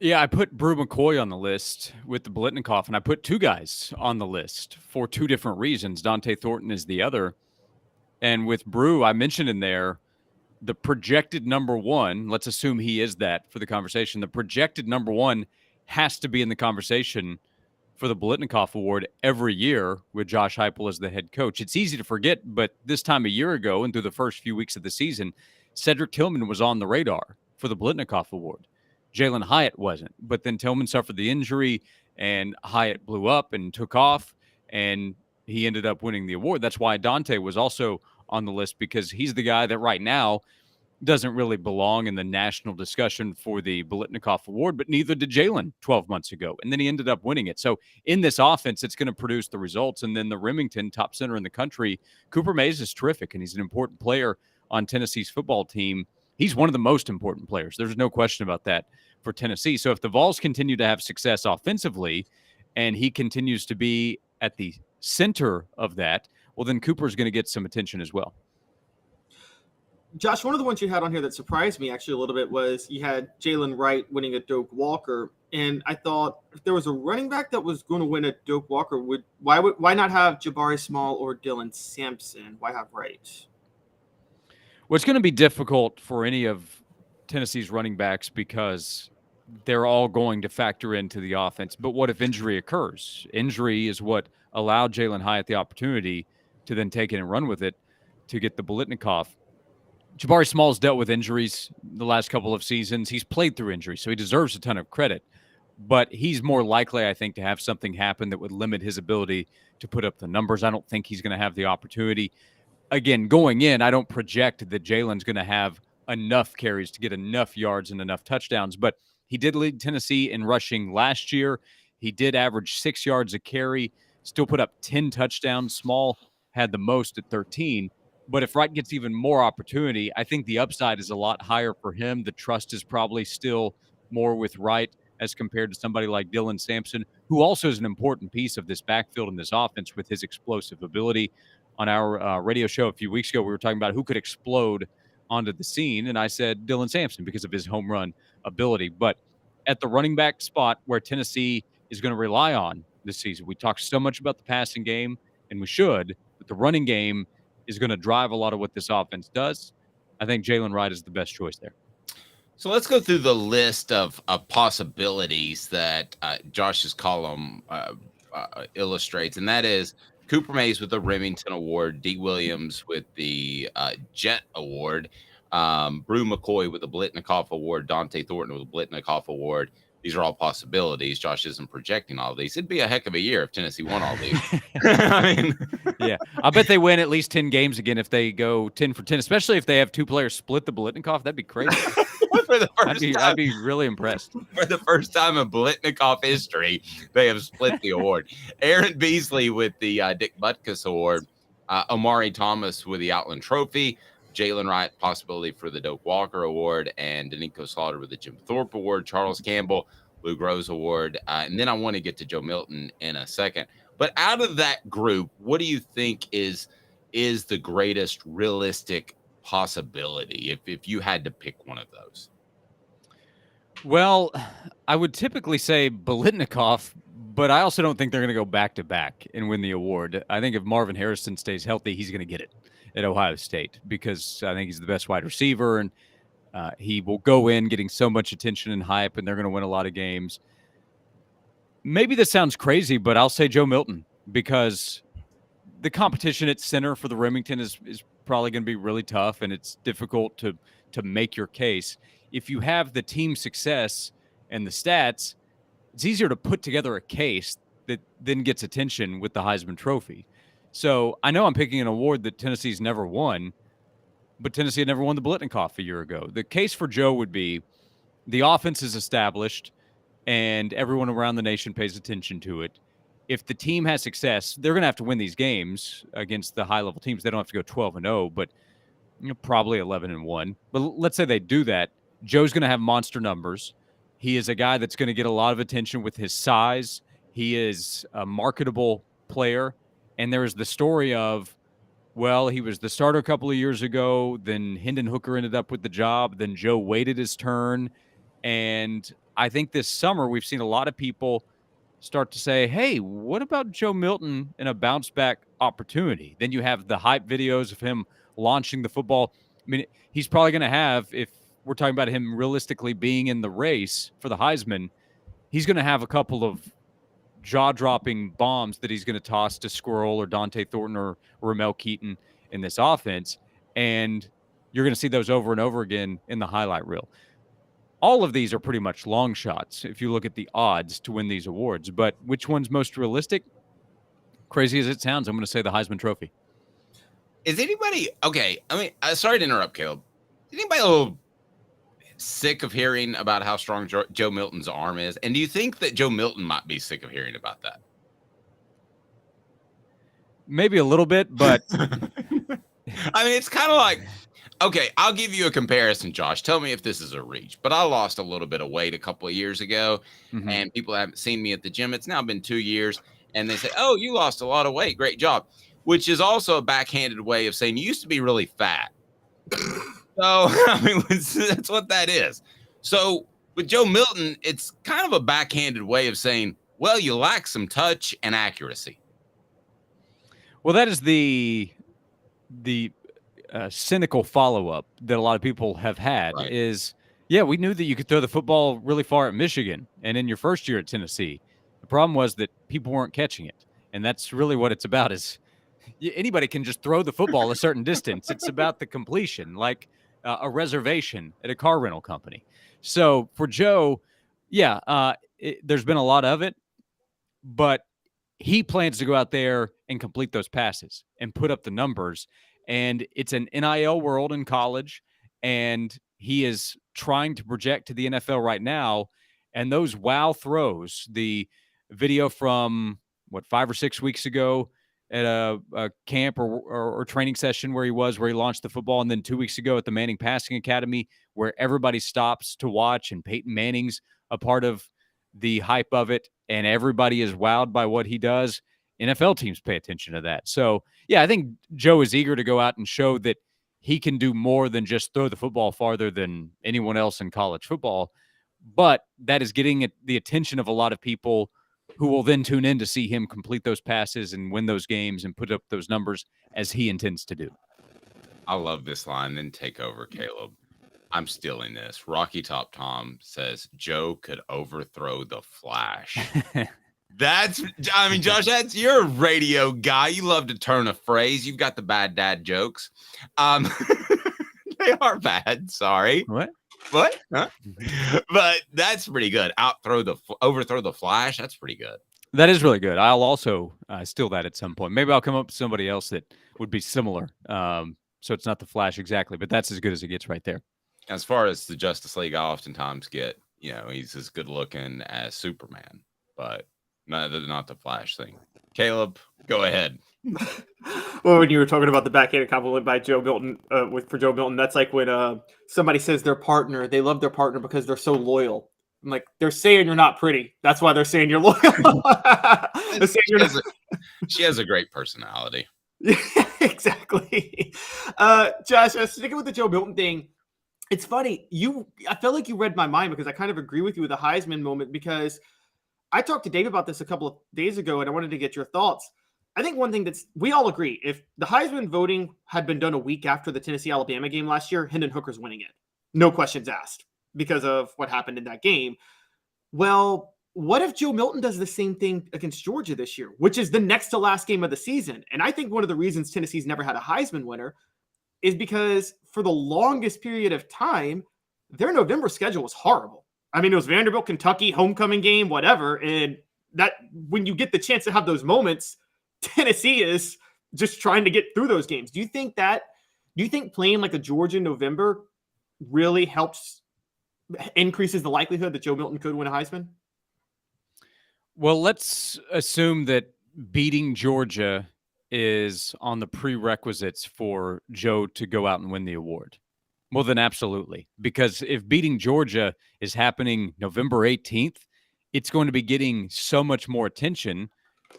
Yeah, I put Brew McCoy on the list with the Blitnikoff, and I put 2 guys on the list for 2 different reasons. Dante Thornton is the other. And with Brew, I mentioned in there the projected number 1. Let's assume he is that for the conversation. The projected number 1 has to be in the conversation for the Blitnikoff Award every year with Josh Heupel as the head coach. It's easy to forget, but this time a year ago and through the first few weeks of the season, Cedric Tillman was on the radar for the Blitnikoff Award. Jalen Hyatt wasn't, but then Tillman suffered the injury and Hyatt blew up and took off, and he ended up winning the award. That's why Dante was also on the list, because he's the guy that right now doesn't really belong in the national discussion for the Blitnikoff Award, but neither did Jalen 12 months ago. And then he ended up winning it. So in this offense, it's going to produce the results. And then the Remington, top center in the country, Cooper Mays is terrific, and he's an important player on Tennessee's football team. He's one of the most important players. There's no question about that for Tennessee. So if the Vols continue to have success offensively and he continues to be at the center of that, well, then Cooper's going to get some attention as well. Josh, one of the ones you had on here that surprised me actually a little bit was you had Jalen Wright winning a Doak Walker. And I thought if there was a running back that was going to win a Doak Walker, why not have Jabari Small or Dylan Sampson? Why have Wright? Well, it's going to be difficult for any of Tennessee's running backs because they're all going to factor into the offense. But what if injury occurs? Injury is what allowed Jalen Hyatt the opportunity to then take it and run with it to get the Blitnikoff. Jabari Small's dealt with injuries the last couple of seasons. He's played through injuries, so he deserves a ton of credit. But he's more likely, I think, to have something happen that would limit his ability to put up the numbers. I don't think he's going to have the opportunity. Again, going in, I don't project that Jalen's going to have enough carries to get enough yards and enough touchdowns. But he did lead Tennessee in rushing last year. He did average 6 yards a carry, still put up 10 touchdowns. Small had the most at 13. But if Wright gets even more opportunity, I think the upside is a lot higher for him. The trust is probably still more with Wright as compared to somebody like Dylan Sampson, who also is an important piece of this backfield and this offense with his explosive ability. On our radio show a few weeks ago, we were talking about who could explode onto the scene, and I said Dylan Sampson because of his home run ability. But at the running back spot where Tennessee is going to rely on this season, we talked so much about the passing game, and we should, but the running game is going to drive a lot of what this offense does. I think Jalen Wright is the best choice there. So let's go through the list of possibilities that Josh's column illustrates, and that is Cooper Mays with the Remington Award, D. Williams with the Jet Award, Brew McCoy with the Blitnikoff Award, Dante Thornton with the Blitnikoff Award. These are all possibilities. Josh isn't projecting all of these. It'd be a heck of a year if Tennessee won all these. I mean, yeah, I bet they win at least 10 games again if they go 10 for 10, especially if they have two players split the Blitnikoff. That'd be crazy. For the first time, I'd be really impressed. For the first time in Blitnikoff history, they have split the award. Aaron Beasley with the Dick Butkus Award, Omari Thomas with the Outland Trophy, Jalen Wright, possibility for the Doak Walker Award, and Danico Slaughter with the Jim Thorpe Award, Charles Campbell, Lou Groves Award. And then I want to get to Joe Milton in a second. But out of that group, what do you think is the greatest realistic possibility if you had to pick one of those? Well, I would typically say Blitnikoff, but I also don't think they're going to go back-to-back and win the award. I think if Marvin Harrison stays healthy, he's going to get it at Ohio State because I think he's the best wide receiver, and he will go in getting so much attention and hype, and they're going to win a lot of games. Maybe this sounds crazy, but I'll say Joe Milton because the competition at center for the Remington is probably going to be really tough, and it's difficult to make your case. If you have the team success and the stats, it's easier to put together a case that then gets attention with the Heisman Trophy. So I know I'm picking an award that Tennessee's never won, but Tennessee had never won the Blitnikoff a year ago. The case for Joe would be the offense is established and everyone around the nation pays attention to it. If the team has success, they're going to have to win these games against the high-level teams. They don't have to go 12-0, but probably 11-1. But let's say they do that. Joe's going to have monster numbers. He is a guy that's going to get a lot of attention with his size. He is a marketable player. And there is the story of, well, he was the starter a couple of years ago. Then Hendon Hooker ended up with the job. Then Joe waited his turn. And I think this summer we've seen a lot of people start to say, hey, what about Joe Milton in a bounce-back opportunity? Then you have the hype videos of him launching the football. I mean, he's probably going to have, if we're talking about him realistically being in the race for the Heisman, he's going to have a couple of jaw-dropping bombs that he's going to toss to Squirrel or Dante Thornton or Ramel Keaton in this offense. And you're going to see those over and over again in the highlight reel. All of these are pretty much long shots if you look at the odds to win these awards. But which one's most realistic? Crazy as it sounds, I'm going to say the Heisman Trophy. Is anybody okay? I mean, sorry to interrupt, Caleb. Is anybody a little sick of hearing about how strong Joe Milton's arm is? And do you think that Joe Milton might be sick of hearing about that? Maybe a little bit, but I mean, it's kind of like, okay, I'll give you a comparison, Josh. Tell me if this is a reach. But I lost a little bit of weight a couple of years ago, and people haven't seen me at the gym. It's now been 2 years, and they say, "Oh, you lost a lot of weight. Great job," which is also a backhanded way of saying you used to be really fat. So, I mean, that's what that is. So, with Joe Milton, it's kind of a backhanded way of saying, well, you lack some touch and accuracy. Well, that is the cynical follow-up that a lot of people have had is, yeah, we knew that you could throw the football really far at Michigan and in your first year at Tennessee. The problem was that people weren't catching it. And that's really what it's about is anybody can just throw the football a certain distance. It's about the completion, like a reservation at a car rental company. So for Joe, yeah, there's been a lot of it, but he plans to go out there and complete those passes and put up the numbers. And it's an NIL world in college, and he is trying to project to the NFL right now. And those wow throws, the video from, 5 or 6 weeks ago at a camp or training session where he launched the football, and then 2 weeks ago at the Manning Passing Academy where everybody stops to watch, and Peyton Manning's a part of the hype of it, and everybody is wowed by what he does. NFL teams pay attention to that. So, yeah, I think Joe is eager to go out and show that he can do more than just throw the football farther than anyone else in college football. But that is getting the attention of a lot of people who will then tune in to see him complete those passes and win those games and put up those numbers as he intends to do. I love this line. Then take over, Caleb. I'm stealing this. Rocky Top Tom says Joe could overthrow the Flash. Josh, you're a radio guy. You love to turn a phrase. You've got the bad dad jokes. They are bad. Sorry. What? Huh? But that's pretty good. Overthrow the Flash. That's pretty good. That is really good. I'll also steal that at some point. Maybe I'll come up with somebody else that would be similar. So it's not the Flash exactly, but that's as good as it gets right there. As far as the Justice League, I oftentimes get, he's as good looking as Superman, but not the Flash thing. Caleb, go ahead. Well, when you were talking about the backhanded compliment by Joe Milton, for Joe Milton, that's like when somebody says they love their partner because they're so loyal. I'm like, they're saying you're not pretty. That's why they're saying you're loyal. She has a great personality. Exactly. Josh, sticking with the Joe Milton thing, it's funny. I felt like you read my mind because I kind of agree with you with the Heisman moment, because I talked to Dave about this a couple of days ago and I wanted to get your thoughts. I think one thing we all agree, if the Heisman voting had been done a week after the Tennessee-Alabama game last year, Hendon Hooker's winning it. No questions asked because of what happened in that game. Well, what if Joe Milton does the same thing against Georgia this year, which is the next to last game of the season? And I think one of the reasons Tennessee's never had a Heisman winner is because for the longest period of time, their November schedule was horrible. I mean, it was Vanderbilt, Kentucky, homecoming game, whatever. And that when you get the chance to have those moments, Tennessee is just trying to get through those games. Do you think playing like a Georgia November really increases the likelihood that Joe Milton could win a Heisman? Well, let's assume that beating Georgia is on the prerequisites for Joe to go out and win the award. Well, then absolutely. Because if beating Georgia is happening November 18th, it's going to be getting so much more attention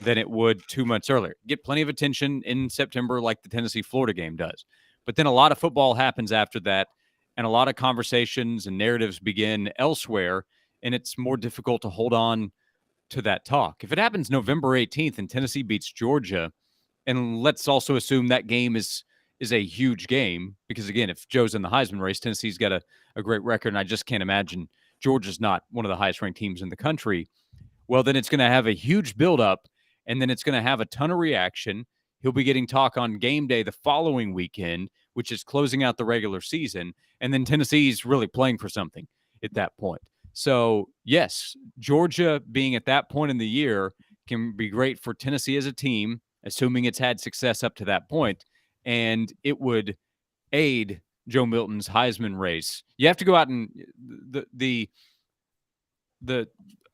than it would 2 months earlier. Get plenty of attention in September like the Tennessee-Florida game does. But then a lot of football happens after that, and a lot of conversations and narratives begin elsewhere, and it's more difficult to hold on to that talk. If it happens November 18th and Tennessee beats Georgia, and let's also assume that game is a huge game, because, again, if Joe's in the Heisman race, Tennessee's got a great record, and I just can't imagine Georgia's not one of the highest-ranked teams in the country. well, then it's going to have a huge buildup, and then it's going to have a ton of reaction. He'll be getting talk on game day the following weekend, which is closing out the regular season, and then Tennessee's really playing for something at that point. So, yes, Georgia being at that point in the year can be great for Tennessee as a team, assuming it's had success up to that point, and it would aid Joe Milton's Heisman race. You have to go out and the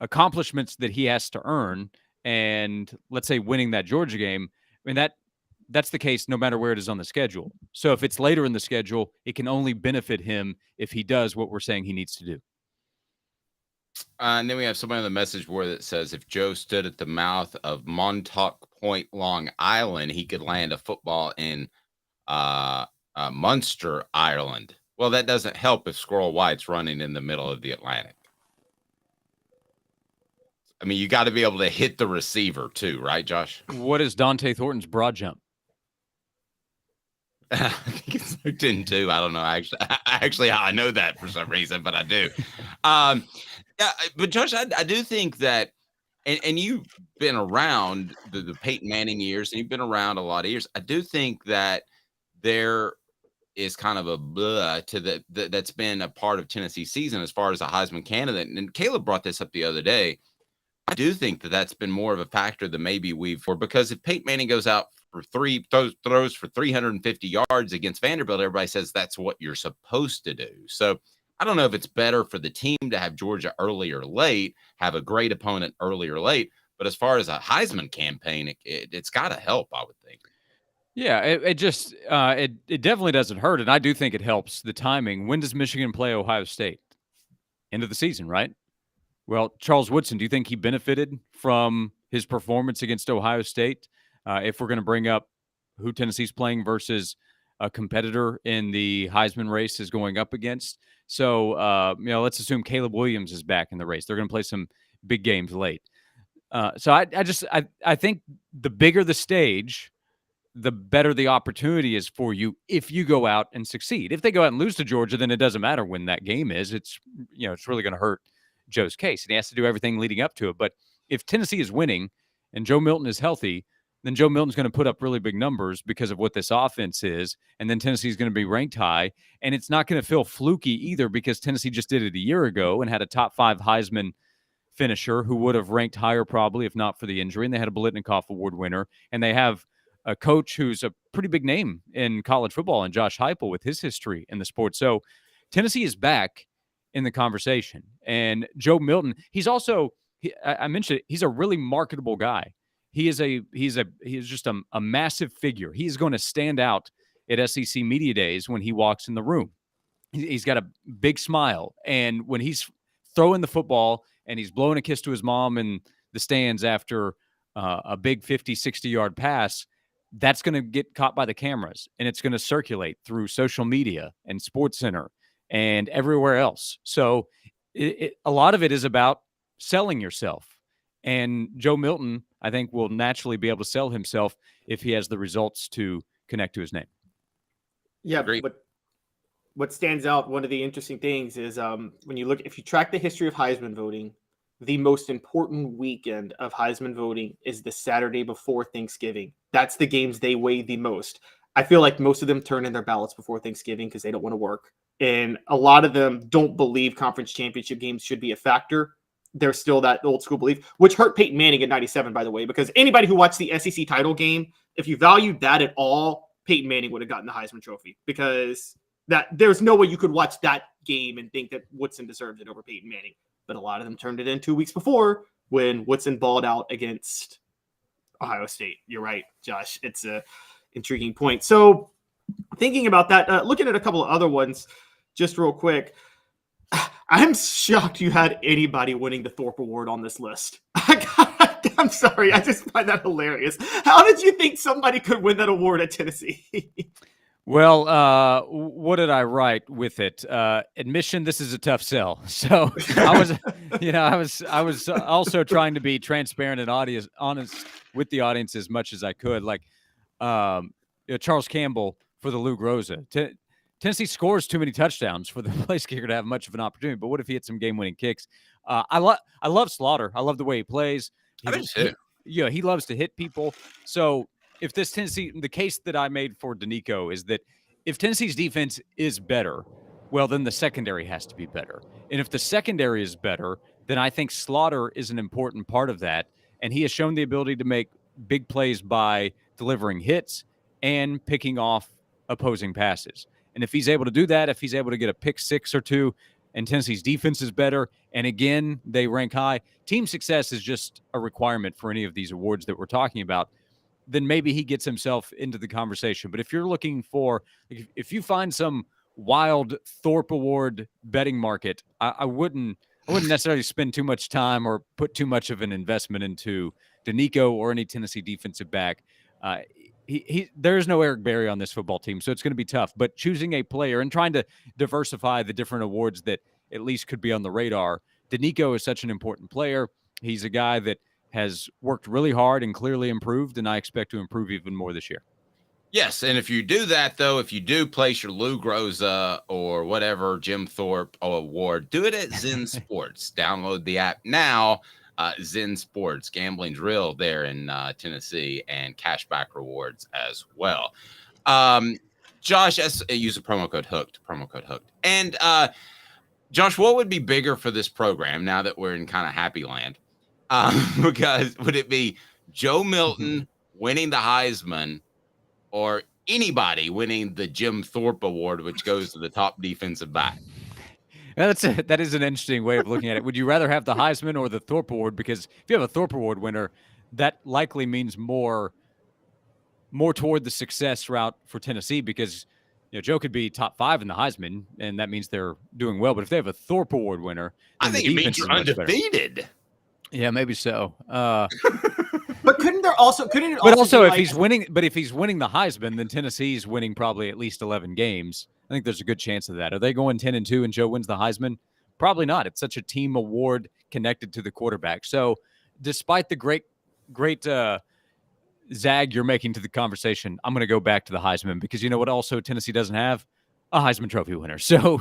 accomplishments that he has to earn, and let's say winning that Georgia game, I mean, that's the case no matter where it is on the schedule. So if it's later in the schedule, it can only benefit him if he does what we're saying he needs to do. And then we have somebody on the message board that says if Joe stood at the mouth of Montauk Point, Long Island, he could land a football in Munster, Ireland. Well, that doesn't help if Squirrel White's running in the middle of the Atlantic. I mean, you got to be able to hit the receiver too, right, Josh? What is Dante Thornton's broad jump? I think it's 10-2. I don't know. Actually, I know that for some reason, but I do. Yeah, but Josh, I do think that, and you've been around the Peyton Manning years, and you've been around a lot of years. I do think that there is kind of a blah to that's been a part of Tennessee's season as far as a Heisman candidate. And Caleb brought this up the other day. I do think that that's been more of a factor than maybe because if Peyton Manning goes out for throws for 350 yards against Vanderbilt, everybody says that's what you're supposed to do. So I don't know if it's better for the team to have Georgia early or late, have a great opponent early or late. But as far as a Heisman campaign, it's got to help, I would think. Yeah, it just it definitely doesn't hurt, and I do think it helps the timing. When does Michigan play Ohio State? End of the season, right? Well, Charles Woodson, do you think he benefited from his performance against Ohio State? If we're going to bring up who Tennessee's playing versus a competitor in the Heisman race is going up against. So, let's assume Caleb Williams is back in the race. They're going to play some big games late. So I think the bigger the stage, the better the opportunity is for you if you go out and succeed. If they go out and lose to Georgia, then it doesn't matter when that game is. It's really going to hurt Joe's case, and he has to do everything leading up to it. But if Tennessee is winning and Joe Milton is healthy, then Joe Milton's going to put up really big numbers because of what this offense is, and then Tennessee's going to be ranked high, and it's not going to feel fluky either because Tennessee just did it a year ago and had a top 5 Heisman finisher who would have ranked higher probably if not for the injury, and they had a Biletnikoff Award winner, and they have a coach who's a pretty big name in college football, and Josh Heupel with his history in the sport. So Tennessee is back in the conversation. And Joe Milton, he's also, I mentioned it, he's a really marketable guy. He's just a massive figure. He's going to stand out at SEC Media Days when he walks in the room. He's got a big smile. And when he's throwing the football and he's blowing a kiss to his mom in the stands after a big 50, 60-yard pass, that's going to get caught by the cameras, and it's going to circulate through social media and SportsCenter and everywhere else. So a lot of it is about selling yourself. And Joe Milton, I think, will naturally be able to sell himself if he has the results to connect to his name. Yeah, but what stands out, one of the interesting things is when you look, if you track the history of Heisman voting, the most important weekend of Heisman voting is the Saturday before Thanksgiving. That's the games they weigh the most. I feel like most of them turn in their ballots before Thanksgiving because they don't want to work. And a lot of them don't believe conference championship games should be a factor. There's still that old school belief, which hurt Peyton Manning in 97, by the way, because anybody who watched the SEC title game, if you valued that at all, Peyton Manning would have gotten the Heisman Trophy because there's no way you could watch that game and think that Woodson deserved it over Peyton Manning. But a lot of them turned it in 2 weeks before when Woodson balled out against Ohio State. You're right, Josh. It's a intriguing point. So thinking about that, looking at a couple of other ones, just real quick, I'm shocked you had anybody winning the Thorpe Award on this list. I'm sorry. I just find that hilarious. How did you think somebody could win that award at Tennessee? Well, what did I write with it? Admission, this is a tough sell. So I was also trying to be transparent and honest with the audience as much as I could. Like Charles Campbell for the Lou Groza. Tennessee scores too many touchdowns for the place kicker to have much of an opportunity. But what if he hit some game-winning kicks? I love Slaughter. I love the way he plays. I do too. He loves to hit people. So if this Tennessee, the case that I made for Danico is that if Tennessee's defense is better, well, then the secondary has to be better. And if the secondary is better, then I think Slaughter is an important part of that. And he has shown the ability to make big plays by delivering hits and picking off opposing passes. And if he's able to do that, if he's able to get a pick 6 or 2, and Tennessee's defense is better, and again, they rank high, team success is just a requirement for any of these awards that we're talking about, then maybe he gets himself into the conversation. But if you're looking for, if you find some wild Thorpe Award betting market, I wouldn't necessarily spend too much time or put too much of an investment into Danico or any Tennessee defensive back. There's no Eric Berry on this football team, so it's going to be tough. But choosing a player and trying to diversify the different awards that at least could be on the radar, Danico is such an important player. He's a guy that has worked really hard and clearly improved, and I expect to improve even more this year. Yes, and if you do that, though, if you do place your Lou Groza or whatever Jim Thorpe award, do it at Zen Sports. Download the app now. Zen Sports, gambling's real there in Tennessee, and cashback rewards as well. Josh, use a promo code Hooked. And Josh, what would be bigger for this program now that we're in kind of happy land? Because would it be Joe Milton winning the Heisman or anybody winning the Jim Thorpe Award, which goes to the top defensive back? That is an interesting way of looking at it. Would you rather have the Heisman or the Thorpe Award? Because if you have a Thorpe Award winner, that likely means more toward the success route for Tennessee, because Joe could be top 5 in the Heisman, and that means they're doing well. But if they have a Thorpe Award winner, I think it means you're undefeated. Yeah, maybe so. But if he's winning the Heisman, then Tennessee's winning probably at least 11 games. I think there's a good chance of that. Are they going 10-2 and Joe wins the Heisman? Probably not. It's such a team award connected to the quarterback. So despite the great zag you're making to the conversation, I'm going to go back to the Heisman, because you know what also Tennessee doesn't have? A Heisman Trophy winner. So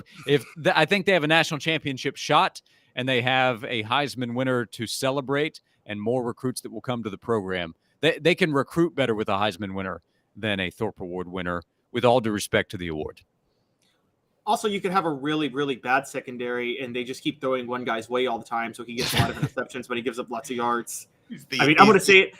I think they have a national championship shot, and they have a Heisman winner to celebrate and more recruits that will come to the program. They can recruit better with a Heisman winner than a Thorpe Award winner, with all due respect to the award. Also, you could have a really, really bad secondary, and they just keep throwing one guy's way all the time, so he gets a lot of interceptions, but he gives up lots of yards. I'm going to say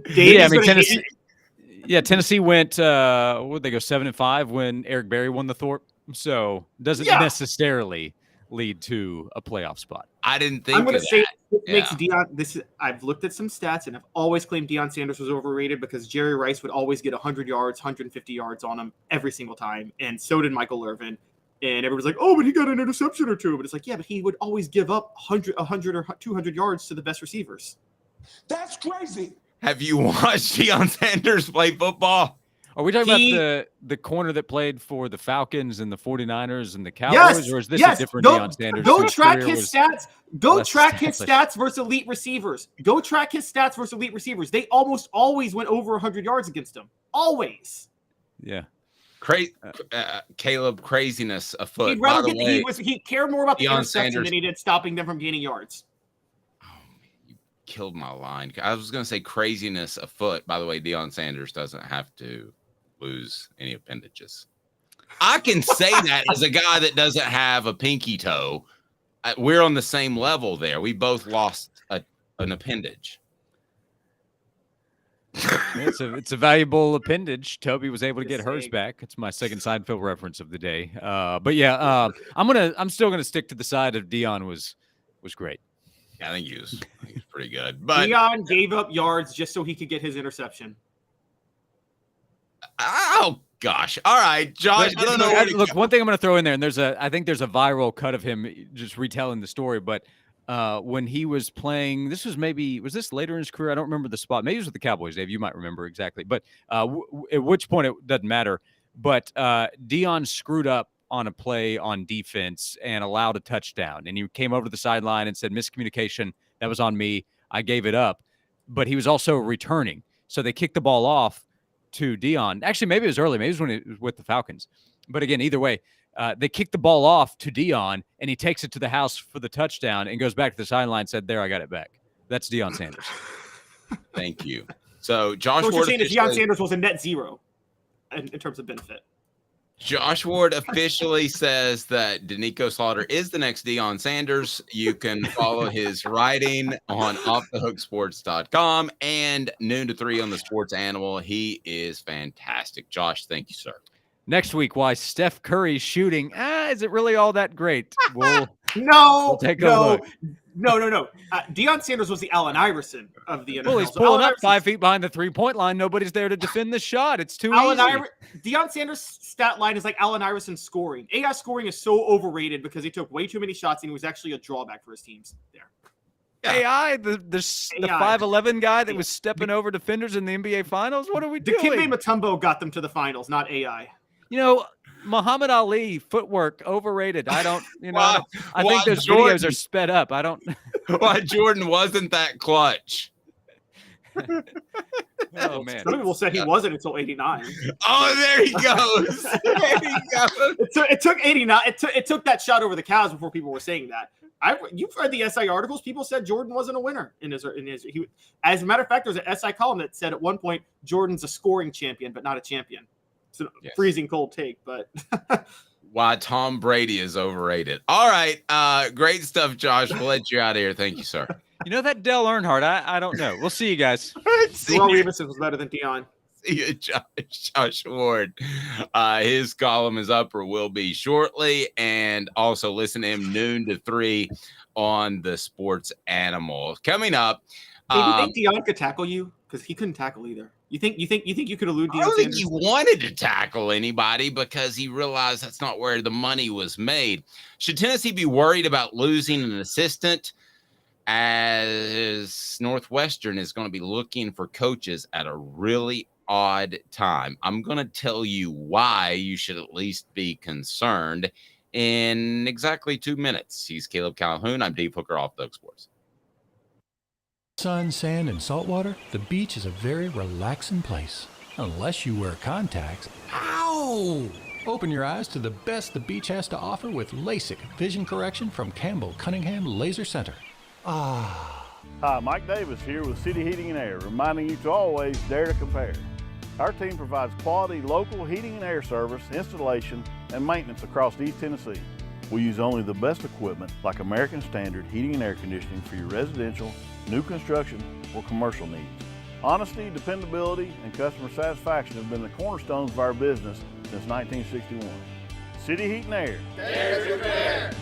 it. Tennessee went, would they go 7-5 when Eric Berry won the Thorpe? So doesn't necessarily lead to a playoff spot. I didn't think. I'm going to say it makes Deion. I've looked at some stats, and I've always claimed Deion Sanders was overrated, because Jerry Rice would always get 100 yards, 150 yards on him every single time, and so did Michael Irvin. And everybody's like, oh, but he got an interception or 2. But it's like, yeah, but he would always give up 100 or 200 yards to the best receivers. That's crazy. Have you watched Deion Sanders play football? Are we talking about the corner that played for the Falcons and the 49ers and the Cowboys, or is this a different Deion Sanders? Go track his stats. Go track his stats versus elite receivers. They almost always went over 100 yards against him. Always. Yeah. Caleb, craziness afoot. He'd rather he cared more about the interception than he did stopping them from gaining yards. Oh, you killed my line. I was going to say craziness afoot. By the way, Deion Sanders doesn't have to lose any appendages. I can say that as a guy that doesn't have a pinky toe. We're on the same level there. We both lost an appendage. It's a valuable appendage. Toby was able to get hers back. It's my second Seinfeld reference of the day. I'm still gonna stick to the side of Deion was great. Yeah, I think he was pretty good. But Deion gave up yards just so he could get his interception. Oh gosh! All right, Josh. I don't know. Look, one thing I'm gonna throw in there, and I think there's a viral cut of him just retelling the story, but. When he was playing, was this later in his career? I don't remember the spot. Maybe it was with the Cowboys, Dave. You might remember exactly. But at which point it doesn't matter. But Deion screwed up on a play on defense and allowed a touchdown. And he came over to the sideline and said, miscommunication. That was on me. I gave it up. But he was also returning. So they kicked the ball off to Deion. Actually, maybe it was early. Maybe it was when it was with the Falcons. But again, either way, They kick the ball off to Deion, and he takes it to the house for the touchdown and goes back to the sideline and said, there, I got it back. That's Deion Sanders. Thank you. So Josh what Ward you're saying is Deion Sanders was a net zero in terms of benefit. Josh Ward officially says that Danico Slaughter is the next Deion Sanders. You can follow his writing on offthehooksports.com and noon to 3 on the Sports Animal. He is fantastic. Josh, thank you, sir. Next week, why Steph Curry's shooting, is it really all that great? We'll take a look. No. Deion Sanders was the Allen Iverson of the NFL. Well, he's pulling up 5 feet behind the three-point line. Nobody's there to defend the shot. It's too easy. Deion Sanders' stat line is like Allen Iverson scoring. AI scoring is so overrated because he took way too many shots and he was actually a drawback for his teams there. AI, the 5'11" guy that was stepping over defenders in the NBA Finals? What are we doing? Dikembe Mutombo got them to the finals, not AI. Muhammad Ali footwork overrated. I don't, I think those videos are sped up. I don't. Why Jordan wasn't that clutch? Oh man! Some people said he wasn't until '89. Oh, there he goes. There he goes. It took '89. It took that shot over the Cavs before people were saying that. You've read the SI articles. People said Jordan wasn't a winner in his. As a matter of fact, there's an SI column that said at one point Jordan's a scoring champion, but not a champion. It's a freezing cold take, but why Tom Brady is overrated. All right. Great stuff, Josh. We'll let you out of here. Thank you, sir. That Dale Earnhardt, I don't know. We'll see you guys. Ron Iverson was better than Deion. See you, Josh Ward. His column is up or will be shortly. And also listen to him noon to 3 on the Sports Animal. Coming up. Do you think Deion could tackle you? Because he couldn't tackle either. You think you could elude Deion I don't think Sanders? he wanted to tackle anybody because he realized that's not where the money was made. Should Tennessee be worried about losing an assistant, as Northwestern is going to be looking for coaches at a really odd time? I'm going to tell you why you should at least be concerned in exactly 2 minutes. He's Caleb Calhoun. I'm Dave Hooker, Off the Hook Sports. Sun, sand, and salt water, the beach is a very relaxing place. Unless you wear contacts. Ow! Open your eyes to the best the beach has to offer with LASIK vision correction from Campbell Cunningham Laser Center. Hi, Mike Davis here with City Heating and Air, reminding you to always dare to compare. Our team provides quality local heating and air service, installation, and maintenance across East Tennessee. We use only the best equipment like American Standard heating and air conditioning for your residential, new construction, or commercial needs. Honesty, dependability, and customer satisfaction have been the cornerstones of our business since 1961. City Heat and Air. Dare to compare.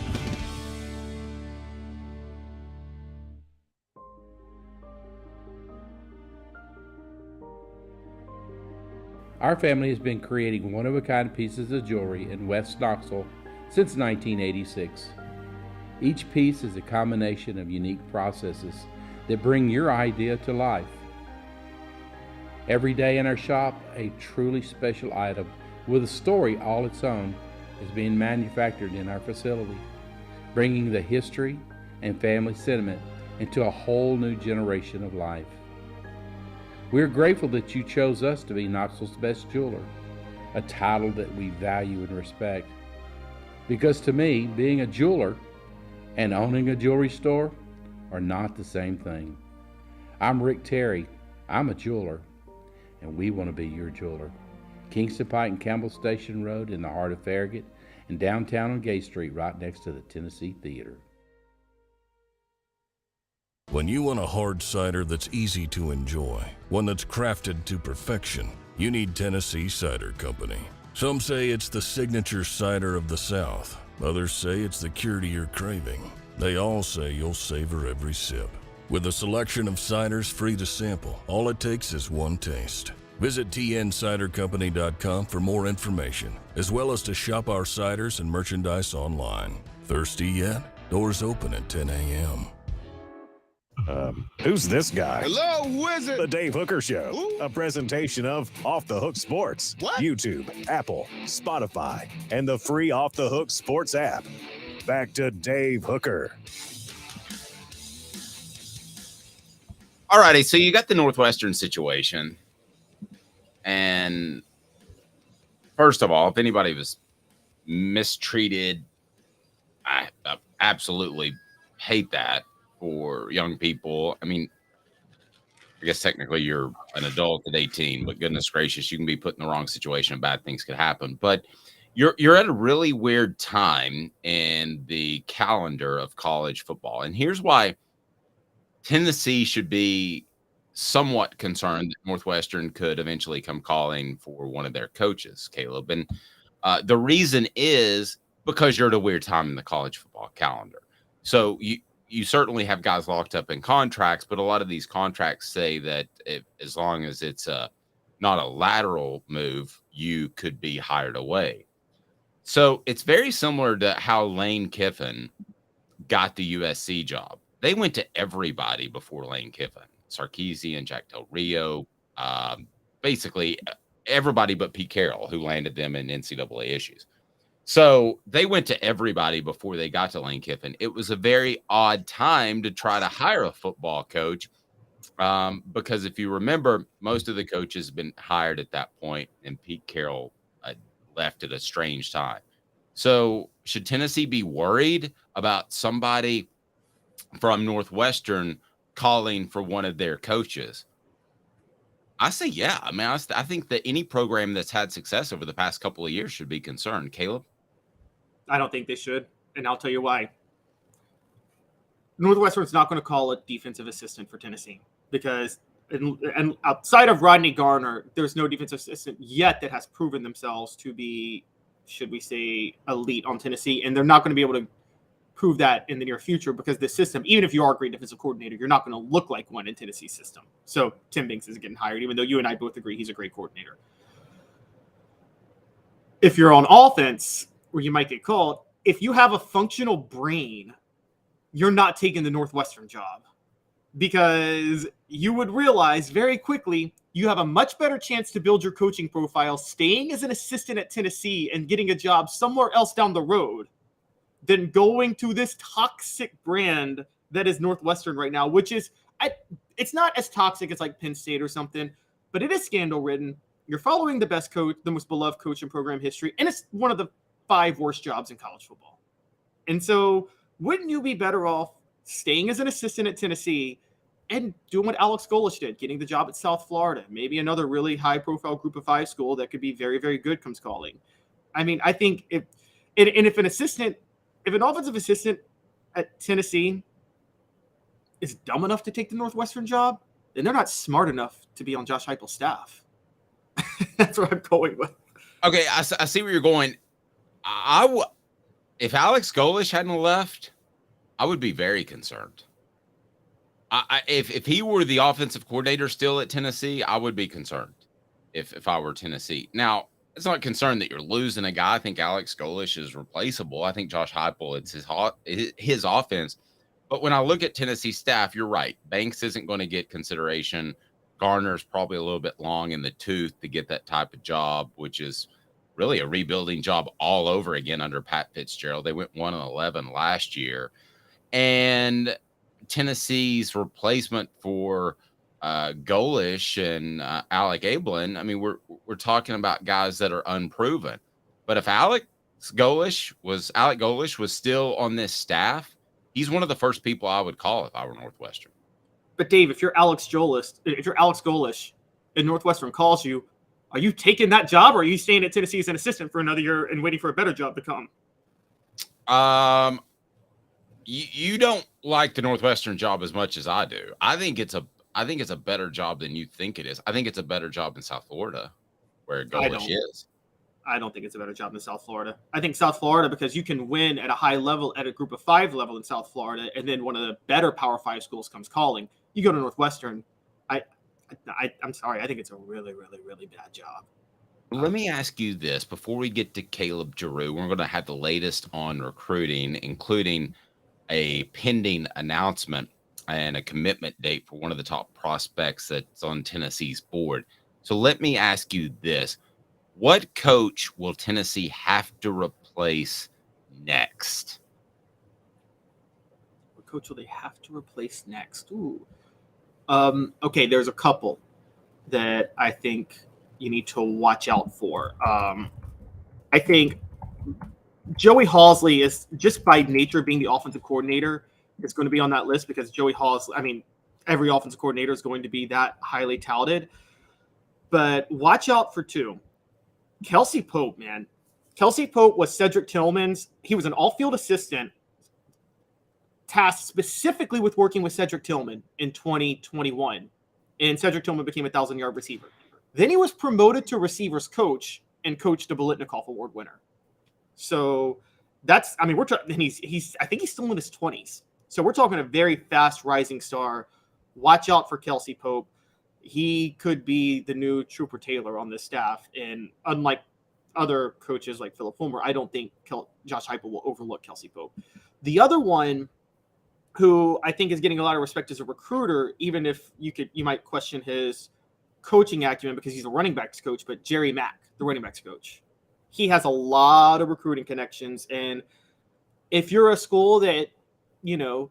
Our family has been creating one-of-a-kind pieces of jewelry in West Knoxville since 1986. Each piece is a combination of unique processes that bring your idea to life. Every day in our shop, a truly special item with a story all its own is being manufactured in our facility, bringing the history and family sentiment into a whole new generation of life. We're grateful that you chose us to be Knoxville's best jeweler, a title that we value and respect. Because to me, being a jeweler and owning a jewelry store are not the same thing. I'm Rick Terry. I'm a jeweler, and we want to be your jeweler. Kingston Pike and Campbell Station Road in the heart of Farragut, and downtown on Gay Street right next to the Tennessee Theater. When you want a hard cider that's easy to enjoy, one that's crafted to perfection, you need Tennessee Cider Company. Some say it's the signature cider of the South. Others say it's the cure to your craving. They all say you'll savor every sip. With a selection of ciders free to sample, all it takes is one taste. Visit tncidercompany.com for more information, as well as to shop our ciders and merchandise online. Thirsty yet? Doors open at 10 a.m. Who's this guy? Hello, wizard. The Dave Hooker Show, a presentation of Off the Hook Sports, YouTube, Apple, Spotify, and the free Off the Hook Sports app. Back to Dave Hooker. All righty, so you got the Northwestern situation. And first of all, if anybody was mistreated. I absolutely hate that for young people. I mean, I guess technically you're an adult at 18, but goodness gracious, you can be put in the wrong situation and bad things could happen. But you're at a really weird time in the calendar of college football. And here's why Tennessee should be somewhat concerned that Northwestern could eventually come calling for one of their coaches, Caleb. And the reason is because you're at a weird time in the college football calendar. So you certainly have guys locked up in contracts, but a lot of these contracts say that as long as it's not a lateral move, you could be hired away. So it's very similar to how Lane Kiffin got the USC job. They went to everybody before Lane Kiffin, Sarkisian, Jack Del Rio, basically everybody but Pete Carroll, who landed them in NCAA issues. So they went to everybody before they got to Lane Kiffin. It was a very odd time to try to hire a football coach because if you remember, most of the coaches have been hired at that point, and Pete Carroll left at a strange time. So should Tennessee be worried about somebody from Northwestern calling for one of their coaches? I say, yeah. I mean, I think that any program that's had success over the past couple of years should be concerned. Caleb? I don't think they should, and I'll tell you why. Northwestern's not going to call a defensive assistant for Tennessee because, and outside of Rodney Garner, there's no defensive assistant yet that has proven themselves to be, should we say, elite on Tennessee, and they're not going to be able to prove that in the near future because the system, even if you are a great defensive coordinator, you're not going to look like one in Tennessee's system. So Tim Banks isn't getting hired, even though you and I both agree he's a great coordinator. If you're on offense, where you might get called, if you have a functional brain, you're not taking the Northwestern job because you would realize very quickly you have a much better chance to build your coaching profile staying as an assistant at Tennessee and getting a job somewhere else down the road than going to this toxic brand that is Northwestern right now, which is, it's not as toxic as like Penn State or something, but it is scandal-ridden. You're following the best coach, the most beloved coach in program history, and it's one of the 5 worst jobs in college football. And so wouldn't you be better off staying as an assistant at Tennessee and doing what Alex Golesh did, getting the job at South Florida, maybe another really high-profile Group of 5 school that could be very, very good comes calling? I mean, I think if an offensive assistant at Tennessee is dumb enough to take the Northwestern job, then they're not smart enough to be on Josh Heupel's staff. That's what I'm going with. Okay, I see where you're going. If Alex Golesh hadn't left, I would be very concerned. If he were the offensive coordinator still at Tennessee, I would be concerned if I were Tennessee. Now, it's not concerned that you're losing a guy. I think Alex Golesh is replaceable. I think Josh Heupel, it's his offense. But when I look at Tennessee staff, you're right. Banks isn't going to get consideration. Garner's probably a little bit long in the tooth to get that type of job, which is really a rebuilding job all over again under Pat Fitzgerald. They went 1-11 last year. And Tennessee's replacement for Golesh and Alec Ablin, I mean, we're talking about guys that are unproven. But if Alec Golesh was still on this staff, he's one of the first people I would call if I were Northwestern. But Dave, if you're Alex Golesh and Northwestern calls you, are you taking that job or are you staying at Tennessee as an assistant for another year and waiting for a better job to come? You don't like the Northwestern job as much as I do. I think it's a better job than you think it is. I think it's a better job in South Florida, where Golesh is. I don't think it's a better job than South Florida. I think South Florida, because you can win at a high level at a Group of 5 level in South Florida, and then one of the better Power 5 schools comes calling. You go to Northwestern. I'm sorry. I think it's a really, really, really bad job. Let me ask you this before we get to Caleb Jarreau. We're going to have the latest on recruiting, including a pending announcement and a commitment date for one of the top prospects that's on Tennessee's board. So let me ask you this. What coach will Tennessee have to replace next? What coach will they have to replace next? Ooh. Okay, there's a couple that I think you need to watch out for. I think Joey Halsley is, just by nature being the offensive coordinator, is going to be on that list because Joey Halsley, I mean, every offensive coordinator is going to be that highly touted. But watch out for two. Kelsey Pope, man. Kelsey Pope was Cedric Tillman's. He was an all-field assistant tasked specifically with working with Cedric Tillman in 2021. And Cedric Tillman became a 1,000-yard receiver. Then he was promoted to receivers coach and coached a Biletnikoff Award winner. So that's, I mean, we're talking, he's I think he's still in his 20s. So we're talking a very fast rising star. Watch out for Kelsey Pope. He could be the new Trooper Taylor on this staff. And unlike other coaches like Philip Fulmer, I don't think Josh Heupel will overlook Kelsey Pope. The other one who I think is getting a lot of respect as a recruiter, even if you might question his coaching acumen because he's a running backs coach, but Jerry Mack, the running backs coach, he has a lot of recruiting connections. And if you're a school that, you know,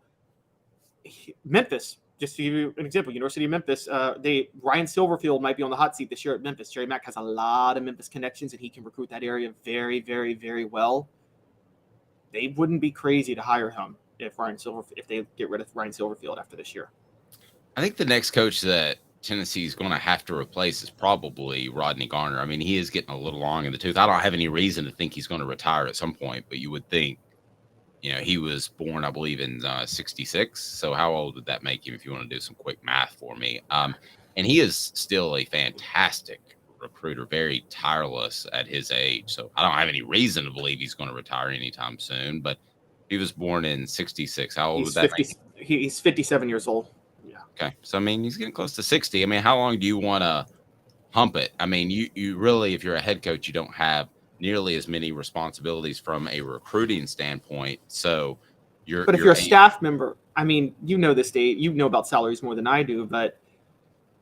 Memphis, just to give you an example, University of Memphis, Ryan Silverfield might be on the hot seat this year at Memphis. Jerry Mack has a lot of Memphis connections, and he can recruit that area very, very, very well. They wouldn't be crazy to hire him if they get rid of Ryan Silverfield after this year. I think the next coach that Tennessee is going to have to replace is probably Rodney Garner. I mean, he is getting a little long in the tooth. I don't have any reason to think he's going to retire at some point, but you would think, you know, he was born, I believe, in 66. So how old would that make him if you want to do some quick math for me? And he is still a fantastic recruiter, very tireless at his age. So I don't have any reason to believe he's going to retire anytime soon, but he was born in 66. How old would that make him? He's 57 years old. Yeah. Okay. So, I mean, he's getting close to 60. I mean, how long do you want to hump it? I mean, you really, if you're a head coach, you don't have nearly as many responsibilities from a recruiting standpoint. So But if you're a staff member, I mean, you know this, Dave, you know about salaries more than I do, but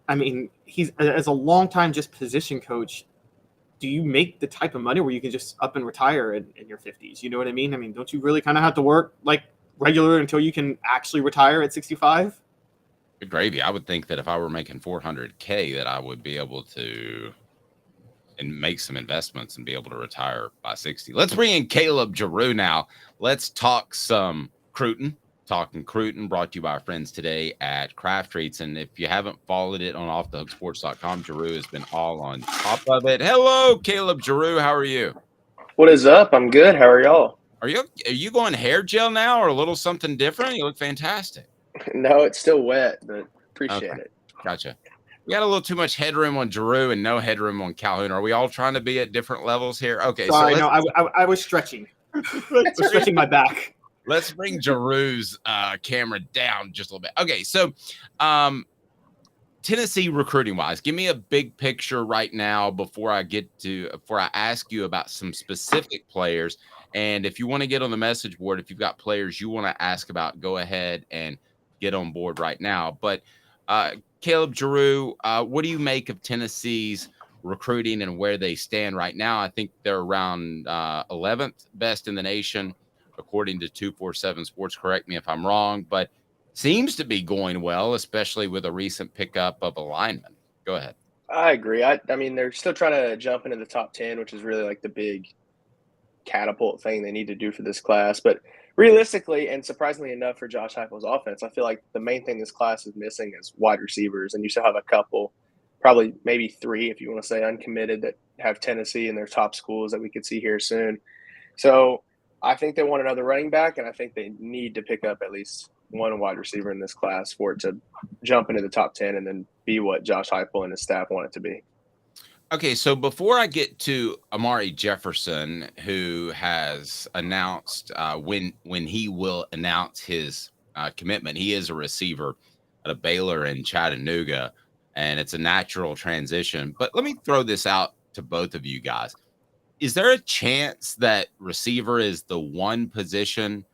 I mean, he's as a longtime just position coach, do you make the type of money where you can just up and retire in your 50s? You know what I mean? I mean, don't you really kind of have to work like regular until you can actually retire at 65? Good gravy. I would think that if I were making $400K that I would be able to and make some investments and be able to retire by 60. Let's bring in Caleb Jarreau now. Let's talk some Cruton. Talking Cruton, brought to you by our friends today at Craft Treats. And if you haven't followed it on offthehooksports.com, Jarreau has been all on top of it. Hello, Caleb Jarreau. How are you? What is up? I'm good. How are y'all? Are you going hair gel now or a little something different? You look fantastic. No, it's still wet, but appreciate it. Gotcha. We got a little too much headroom on Jarreau and no headroom on Calhoun. Are we all trying to be at different levels here? Okay. Sorry, no, I was stretching. I was stretching my back. Let's bring Jarreau's camera down just a little bit. Okay, so Tennessee recruiting-wise, give me a big picture right now before I ask you about some specific players. And if you want to get on the message board, if you've got players you want to ask about, go ahead and get on board right now. But Caleb Jarreau, what do you make of Tennessee's recruiting and where they stand right now? I think they're around 11th best in the nation, according to 247 Sports. Correct me if I'm wrong, but seems to be going well, especially with a recent pickup of a lineman. Go ahead. I agree. I mean, they're still trying to jump into the top 10, which is really like the big catapult thing they need to do for this class. But realistically, and surprisingly enough for Josh Heupel's offense, I feel like the main thing this class is missing is wide receivers. And you still have a couple, probably maybe three, if you want to say uncommitted, that have Tennessee in their top schools that we could see here soon. So I think they want another running back, and I think they need to pick up at least one wide receiver in this class for it to jump into the top 10 and then be what Josh Heupel and his staff want it to be. Okay, so before I get to Amari Jefferson, who has announced when he will announce his commitment, he is a receiver at a Baylor in Chattanooga, and it's a natural transition. But let me throw this out to both of you guys. Is there a chance that receiver is the one position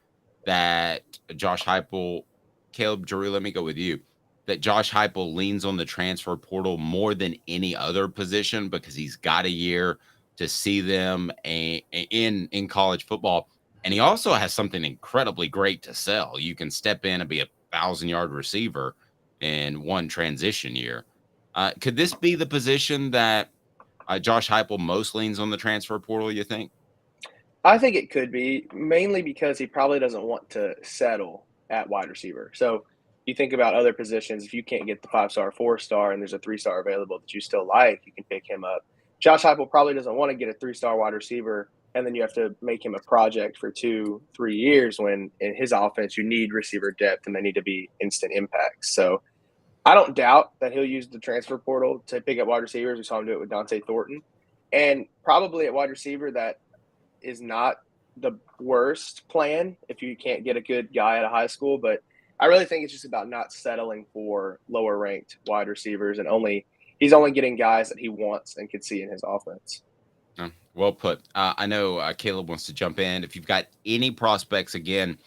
that Josh Heupel, Caleb Jarreau, let me go with you, that Josh Heupel leans on the transfer portal more than any other position because he's got a year to see them in college football? And he also has something incredibly great to sell. You can step in and be a 1,000-yard receiver in one transition year. Could this be the position that Josh Heupel most leans on the transfer portal, you think? I think it could be, mainly because he probably doesn't want to settle at wide receiver. So you think about other positions, if you can't get the 5-star, 4-star, and there's a 3-star available that you still like, you can pick him up. Josh Heupel probably doesn't want to get a 3-star wide receiver, and then you have to make him a project for 2-3 years when in his offense you need receiver depth and they need to be instant impacts. So I don't doubt that he'll use the transfer portal to pick up wide receivers. We saw him do it with Dante Thornton. And probably at wide receiver, that is not the worst plan if you can't get a good guy out of high school. But I really think it's just about not settling for lower ranked wide receivers, and he's only getting guys that he wants and could see in his offense. Well put. I know Caleb wants to jump in. If you've got any prospects, again,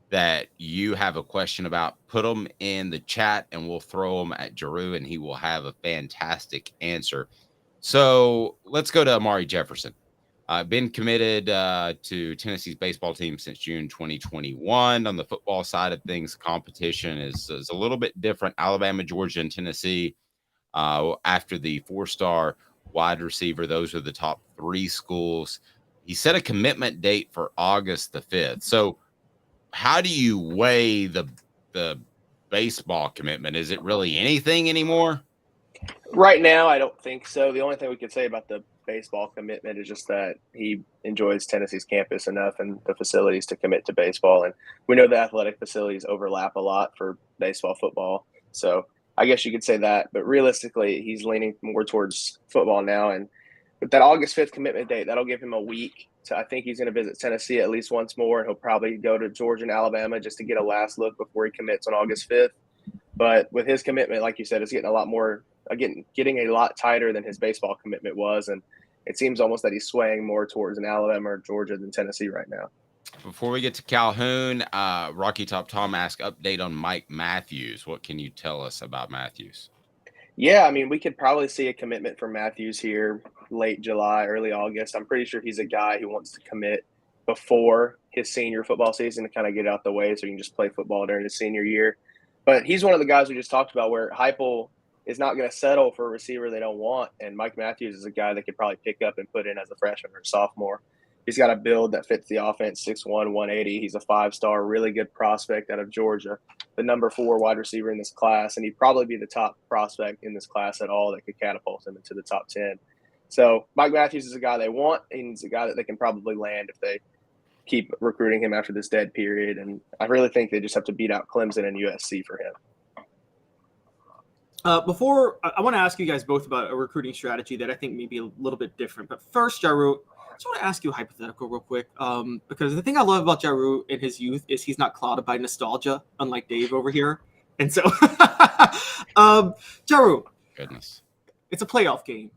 that you have a question about, put them in the chat and we'll throw them at Jarreau and he will have a fantastic answer. So let's go to Amari Jefferson. Been committed to Tennessee's baseball team since June 2021. On the football side of things, competition is a little bit different. Alabama, Georgia, and Tennessee after the 4-star wide receiver. Those are the top 3 schools. He set a commitment date for August the 5th. So how do you weigh the baseball commitment? Is it really anything anymore? Right now, I don't think so. The only thing we could say about the baseball commitment is just that he enjoys Tennessee's campus enough and the facilities to commit to baseball. And we know the athletic facilities overlap a lot for baseball, football. So I guess you could say that. But realistically, he's leaning more towards football now. And with that August 5th commitment date, that'll give him a week. So I think he's going to visit Tennessee at least once more, and he'll probably go to Georgia and Alabama just to get a last look before he commits on August 5th. But with his commitment, like you said, it's getting a lot more getting a lot tighter than his baseball commitment was, and it seems almost that he's swaying more towards an Alabama or Georgia than Tennessee right now. Before we get to Calhoun, Rocky Top Tom asked update on Mike Matthews. What can you tell us about Matthews? Yeah, I mean, we could probably see a commitment from Matthews here late July, early August. I'm pretty sure he's a guy who wants to commit before his senior football season to kind of get out the way so he can just play football during his senior year. But he's one of the guys we just talked about where Heupel is not going to settle for a receiver they don't want, and Mike Matthews is a guy that could probably pick up and put in as a freshman or a sophomore. He's got a build that fits the offense, 6'1", 180. He's a 5-star, really good prospect out of Georgia, the number 4 wide receiver in this class, and he'd probably be the top prospect in this class at all that could catapult him into the top 10. So Mike Matthews is a guy they want, and he's a guy that they can probably land if they keep recruiting him after this dead period. And I really think they just have to beat out Clemson and USC for him. Before, I want to ask you guys both about a recruiting strategy that I think may be a little bit different. But first, Jarreau, I just want to ask you a hypothetical real quick, because the thing I love about Jarreau in his youth is he's not clouded by nostalgia, unlike Dave over here. And so, Jarreau, goodness, it's a playoff game.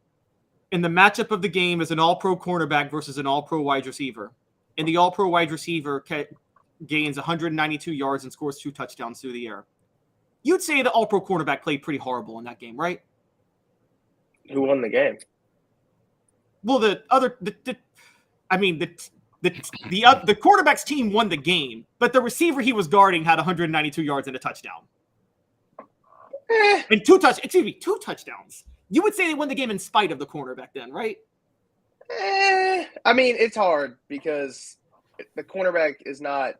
And the matchup of the game is an all-pro cornerback versus an all-pro wide receiver. And the all-pro wide receiver gains 192 yards and scores 2 touchdowns through the air. You'd say the all-pro cornerback played pretty horrible in that game, right? Who won the game? Well, the quarterback's team won the game, but the receiver he was guarding had 192 yards and a touchdown. And 2 touchdowns. You would say they won the game in spite of the cornerback then, right? I mean, it's hard because the cornerback is not,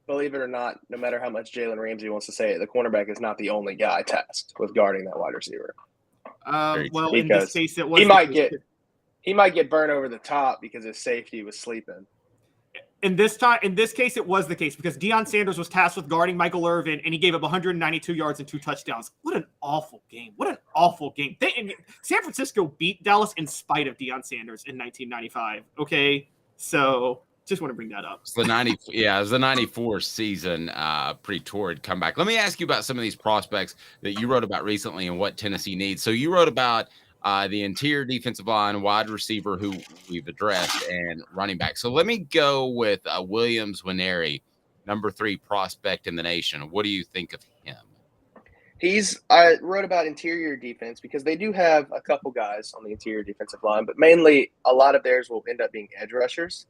believe it or not, no matter how much Jalen Ramsey wants to say it, the cornerback is not the only guy tasked with guarding that wide receiver. Well, in this case, it was he might get burned over the top because his safety was sleeping. In this case, it was the case because Deion Sanders was tasked with guarding Michael Irvin, and he gave up 192 yards and 2 touchdowns. What an awful game! What an awful game! San Francisco beat Dallas in spite of Deion Sanders in 1995. Okay, so just want to bring that up. It was the 94 season, pretty torrid comeback. Let me ask you about some of these prospects that you wrote about recently and what Tennessee needs. So you wrote about the interior defensive line, wide receiver who we've addressed, and running back. So let me go with Williams Winery, number 3 prospect in the nation. What do you think of him? I wrote about interior defense because they do have a couple guys on the interior defensive line, but mainly a lot of theirs will end up being edge rushers.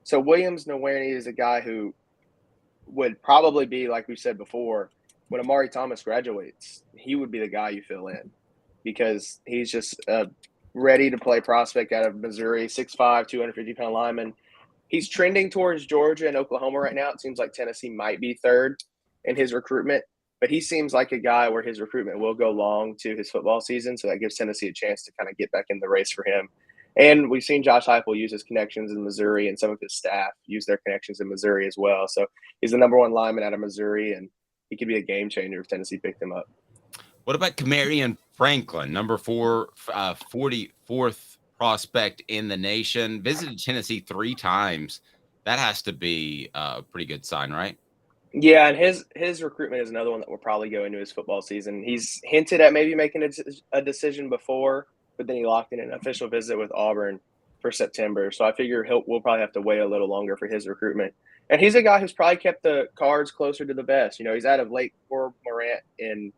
So Williams Nwaneri is a guy who would probably be, like we said before, when Amari Thomas graduates, he would be the guy you fill in because he's just a ready-to-play prospect out of Missouri, 6'5", 250-pound lineman. he's trending towards Georgia and Oklahoma right now. It seems like Tennessee might be third in his recruitment, but he seems like a guy where his recruitment will go long to his football season. So that gives Tennessee a chance to kind of get back in the race for him. And we've seen Josh Heupel use his connections in Missouri, and some of his staff use their connections in Missouri as well. So he's the number 1 lineman out of Missouri, and he could be a game changer if Tennessee picked him up. What about Camarion Franklin, number 44th prospect in the nation? Visited Tennessee 3 times. That has to be a pretty good sign, right? Yeah, and his recruitment is another one that will probably go into his football season. He's hinted at maybe making a decision before, but then he locked in an official visit with Auburn for September. So I figure we'll probably have to wait a little longer for his recruitment. And he's a guy who's probably kept the cards closer to the vest. You know, he's out of Lake Morant in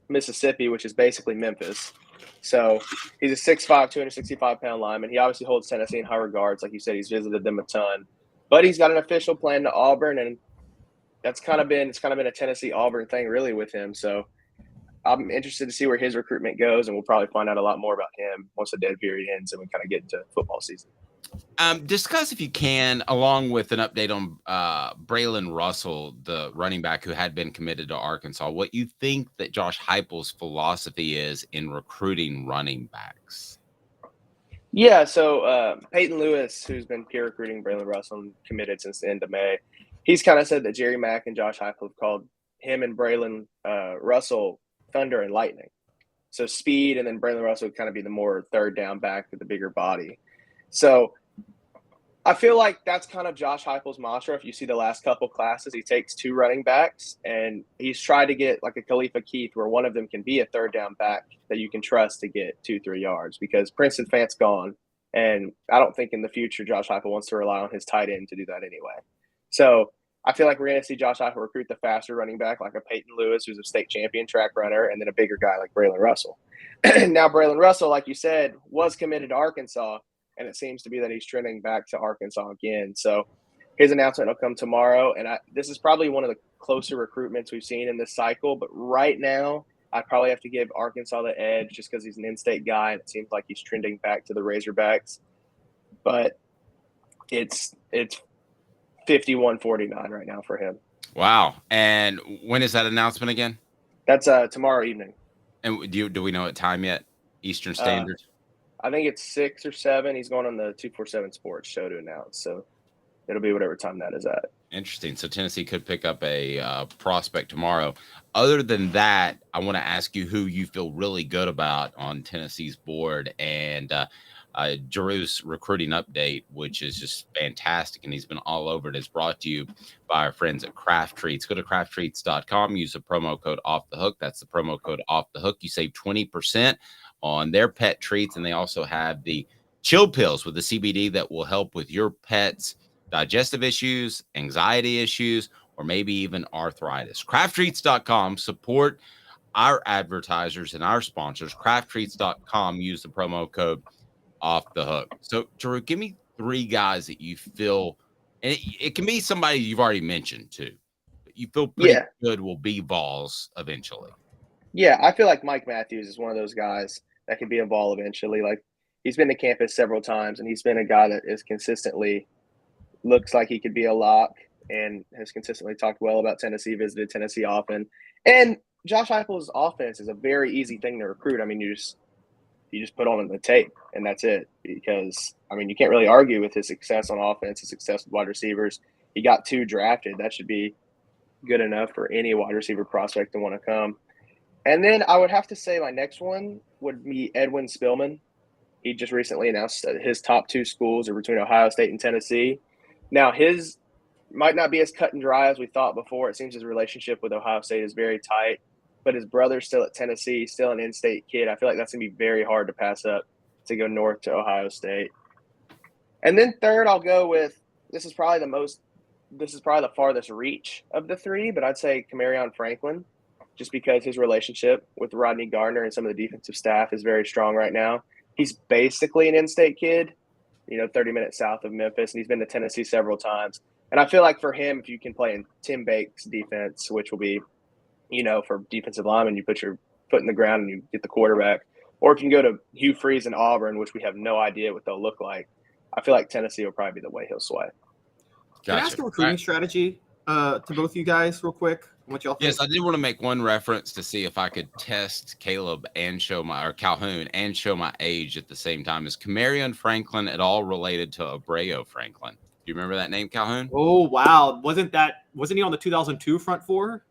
Mississippi, which is basically Memphis. So he's a 6'5", 265-pound lineman. He obviously holds Tennessee in high regards. Like you said, he's visited them a ton. But he's got an official plan to Auburn, and it's kind of been a Tennessee-Auburn thing really with him. So I'm interested to see where his recruitment goes, and we'll probably find out a lot more about him once the dead period ends and we kind of get into football season. Discuss, if you can, along with an update on Braylon Russell, the running back who had been committed to Arkansas, what you think that Josh Heupel's philosophy is in recruiting running backs. Yeah, so Peyton Lewis, who's been peer recruiting Braylon Russell and committed since the end of May, he's kind of said that Jerry Mack and Josh Heupel have called him and Braylon Russell thunder and lightning. So speed, and then Braylon Russell would kind of be the more third down back with the bigger body. So I feel like that's kind of Josh Heupel's mantra. If you see the last couple classes, he takes 2 running backs, and he's tried to get like a Khalifa Keith where one of them can be a third down back that you can trust to get 2-3 yards, because Princeton Fant's gone. And I don't think in the future Josh Heupel wants to rely on his tight end to do that anyway. So I feel like we're going to see Josh Heupel recruit the faster running back like a Peyton Lewis, who's a state champion track runner, and then a bigger guy like Braylon Russell. Now, Braylon Russell, like you said, was committed to Arkansas, and it seems to be that he's trending back to Arkansas again. So his announcement will come tomorrow, and this is probably one of the closer recruitments we've seen in this cycle. But right now, I probably have to give Arkansas the edge just because he's an in-state guy, and it seems like he's trending back to the Razorbacks. But it's 51-49 right now for him. Wow. And when is that announcement again? That's tomorrow evening. And do we know what time yet? Eastern Standard? I think it's 6 or 7. He's going on the 247 Sports show to announce. So it'll be whatever time that is at. Interesting. So Tennessee could pick up a prospect tomorrow. Other than that, I want to ask you who you feel really good about on Tennessee's board. And Jarreau's recruiting update, which is just fantastic, and he's been all over it, is brought to you by our friends at Craft Treats. Go to crafttreats.com, use the promo code Off the Hook. That's the promo code Off the Hook. You save 20% on their pet treats, and they also have the chill pills with the CBD that will help with your pet's digestive issues, anxiety issues, or maybe even arthritis. crafttreats.com. Support our advertisers and our sponsors. crafttreats.com. Use the promo code Off the Hook. So, Jarreau, give me 3 guys that you feel, and it can be somebody you've already mentioned too, but you feel pretty good will be Vols eventually. Yeah, I feel like Mike Matthews is one of those guys that can be a Vol eventually. Like, he's been to campus several times, and he's been a guy that is consistently looks like he could be a lock and has consistently talked well about Tennessee, visited Tennessee often. And Josh Heupel's offense is a very easy thing to recruit. I mean, you just put on the tape, and that's it. Because, I mean, you can't really argue with his success on offense, his success with wide receivers. He got 2 drafted. That should be good enough for any wide receiver prospect to want to come. And then I would have to say my next one would be Edwin Spillman. He just recently announced that his top 2 schools are between Ohio State and Tennessee. Now, his might not be as cut and dry as we thought before. It seems his relationship with Ohio State is very tight, but his brother's still at Tennessee, still an in-state kid. I feel like that's going to be very hard to pass up to go north to Ohio State. And then third, I'll go with this is probably the farthest reach of the 3, but I'd say Camarion Franklin, just because his relationship with Rodney Gardner and some of the defensive staff is very strong right now. He's basically an in-state kid, 30 minutes south of Memphis, and he's been to Tennessee several times. And I feel like for him, if you can play in Tim Bake's defense, which will be, for defensive linemen, you put your foot in the ground and you get the quarterback. Or if you can go to Hugh Freeze and Auburn, which we have no idea what they'll look like, I feel like Tennessee will probably be the way he'll sway. Can I ask a recruiting strategy to both of you guys real quick? What y'all think? Yes, I did want to make one reference to see if I could test Calhoun and show my age at the same time. Is Camarion Franklin at all related to Abreu Franklin? Do you remember that name, Calhoun? Oh, wow. Wasn't he on the 2002 front four?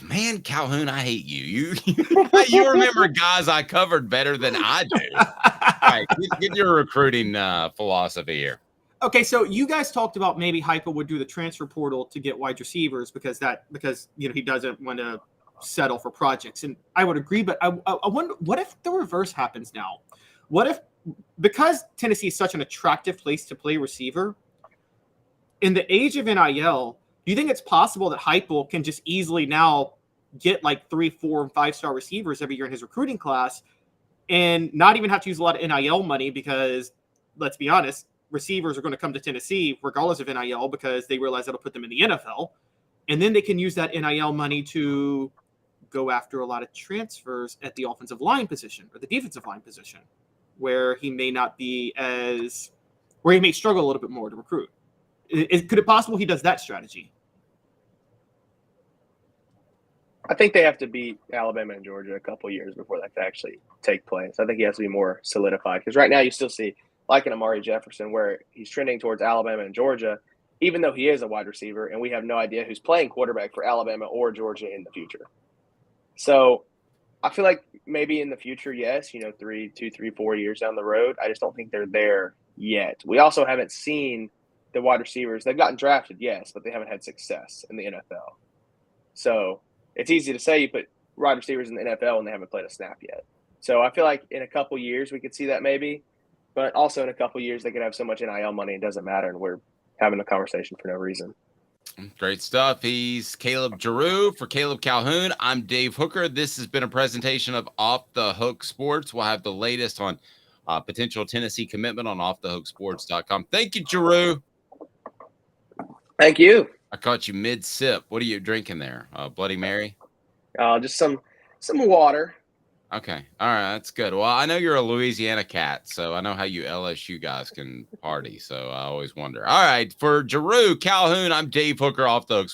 Man, Calhoun, I hate you. You remember guys I covered better than I do. All right, get your recruiting philosophy here. Okay, so you guys talked about maybe Heupel would do the transfer portal to get wide receivers because he doesn't want to settle for projects, and I would agree. But I wonder, what if the reverse happens now? What if, because Tennessee is such an attractive place to play receiver, in the age of NIL, do you think it's possible that Heupel can just easily now get like 3, 4, and 5-star receivers every year in his recruiting class, and not even have to use a lot of NIL money because, let's be honest, receivers are going to come to Tennessee regardless of NIL because they realize that'll put them in the NFL. And then they can use that NIL money to go after a lot of transfers at the offensive line position or the defensive line position where he may struggle a little bit more to recruit. Could it possible he does that strategy? I think they have to beat Alabama and Georgia a couple years before that can actually take place. I think he has to be more solidified because right now you still see, like an Amari Jefferson, where he's trending towards Alabama and Georgia, even though he is a wide receiver, and we have no idea who's playing quarterback for Alabama or Georgia in the future. So I feel like maybe in the future, yes, 2, 3, 4 years down the road. I just don't think they're there yet. We also haven't seen the wide receivers. They've gotten drafted, yes, but they haven't had success in the NFL. So it's easy to say you put wide receivers in the NFL and they haven't played a snap yet. So I feel like in a couple years we could see that maybe. But also in a couple years, they could have so much NIL money, it doesn't matter, and we're having a conversation for no reason. Great stuff. He's Caleb Jarreau for Caleb Calhoun. I'm Dave Hooker. This has been a presentation of Off the Hook Sports. We'll have the latest on potential Tennessee commitment on offthehooksports.com. Thank you, Jarreau. Thank you. I caught you mid-sip. What are you drinking there? Bloody Mary? Just some water. Okay. All right. That's good. Well, I know you're a Louisiana cat, so I know how you LSU guys can party. So I always wonder. All right. For Jarreau Calhoun, I'm Dave Hooker, Off the Hook Sports.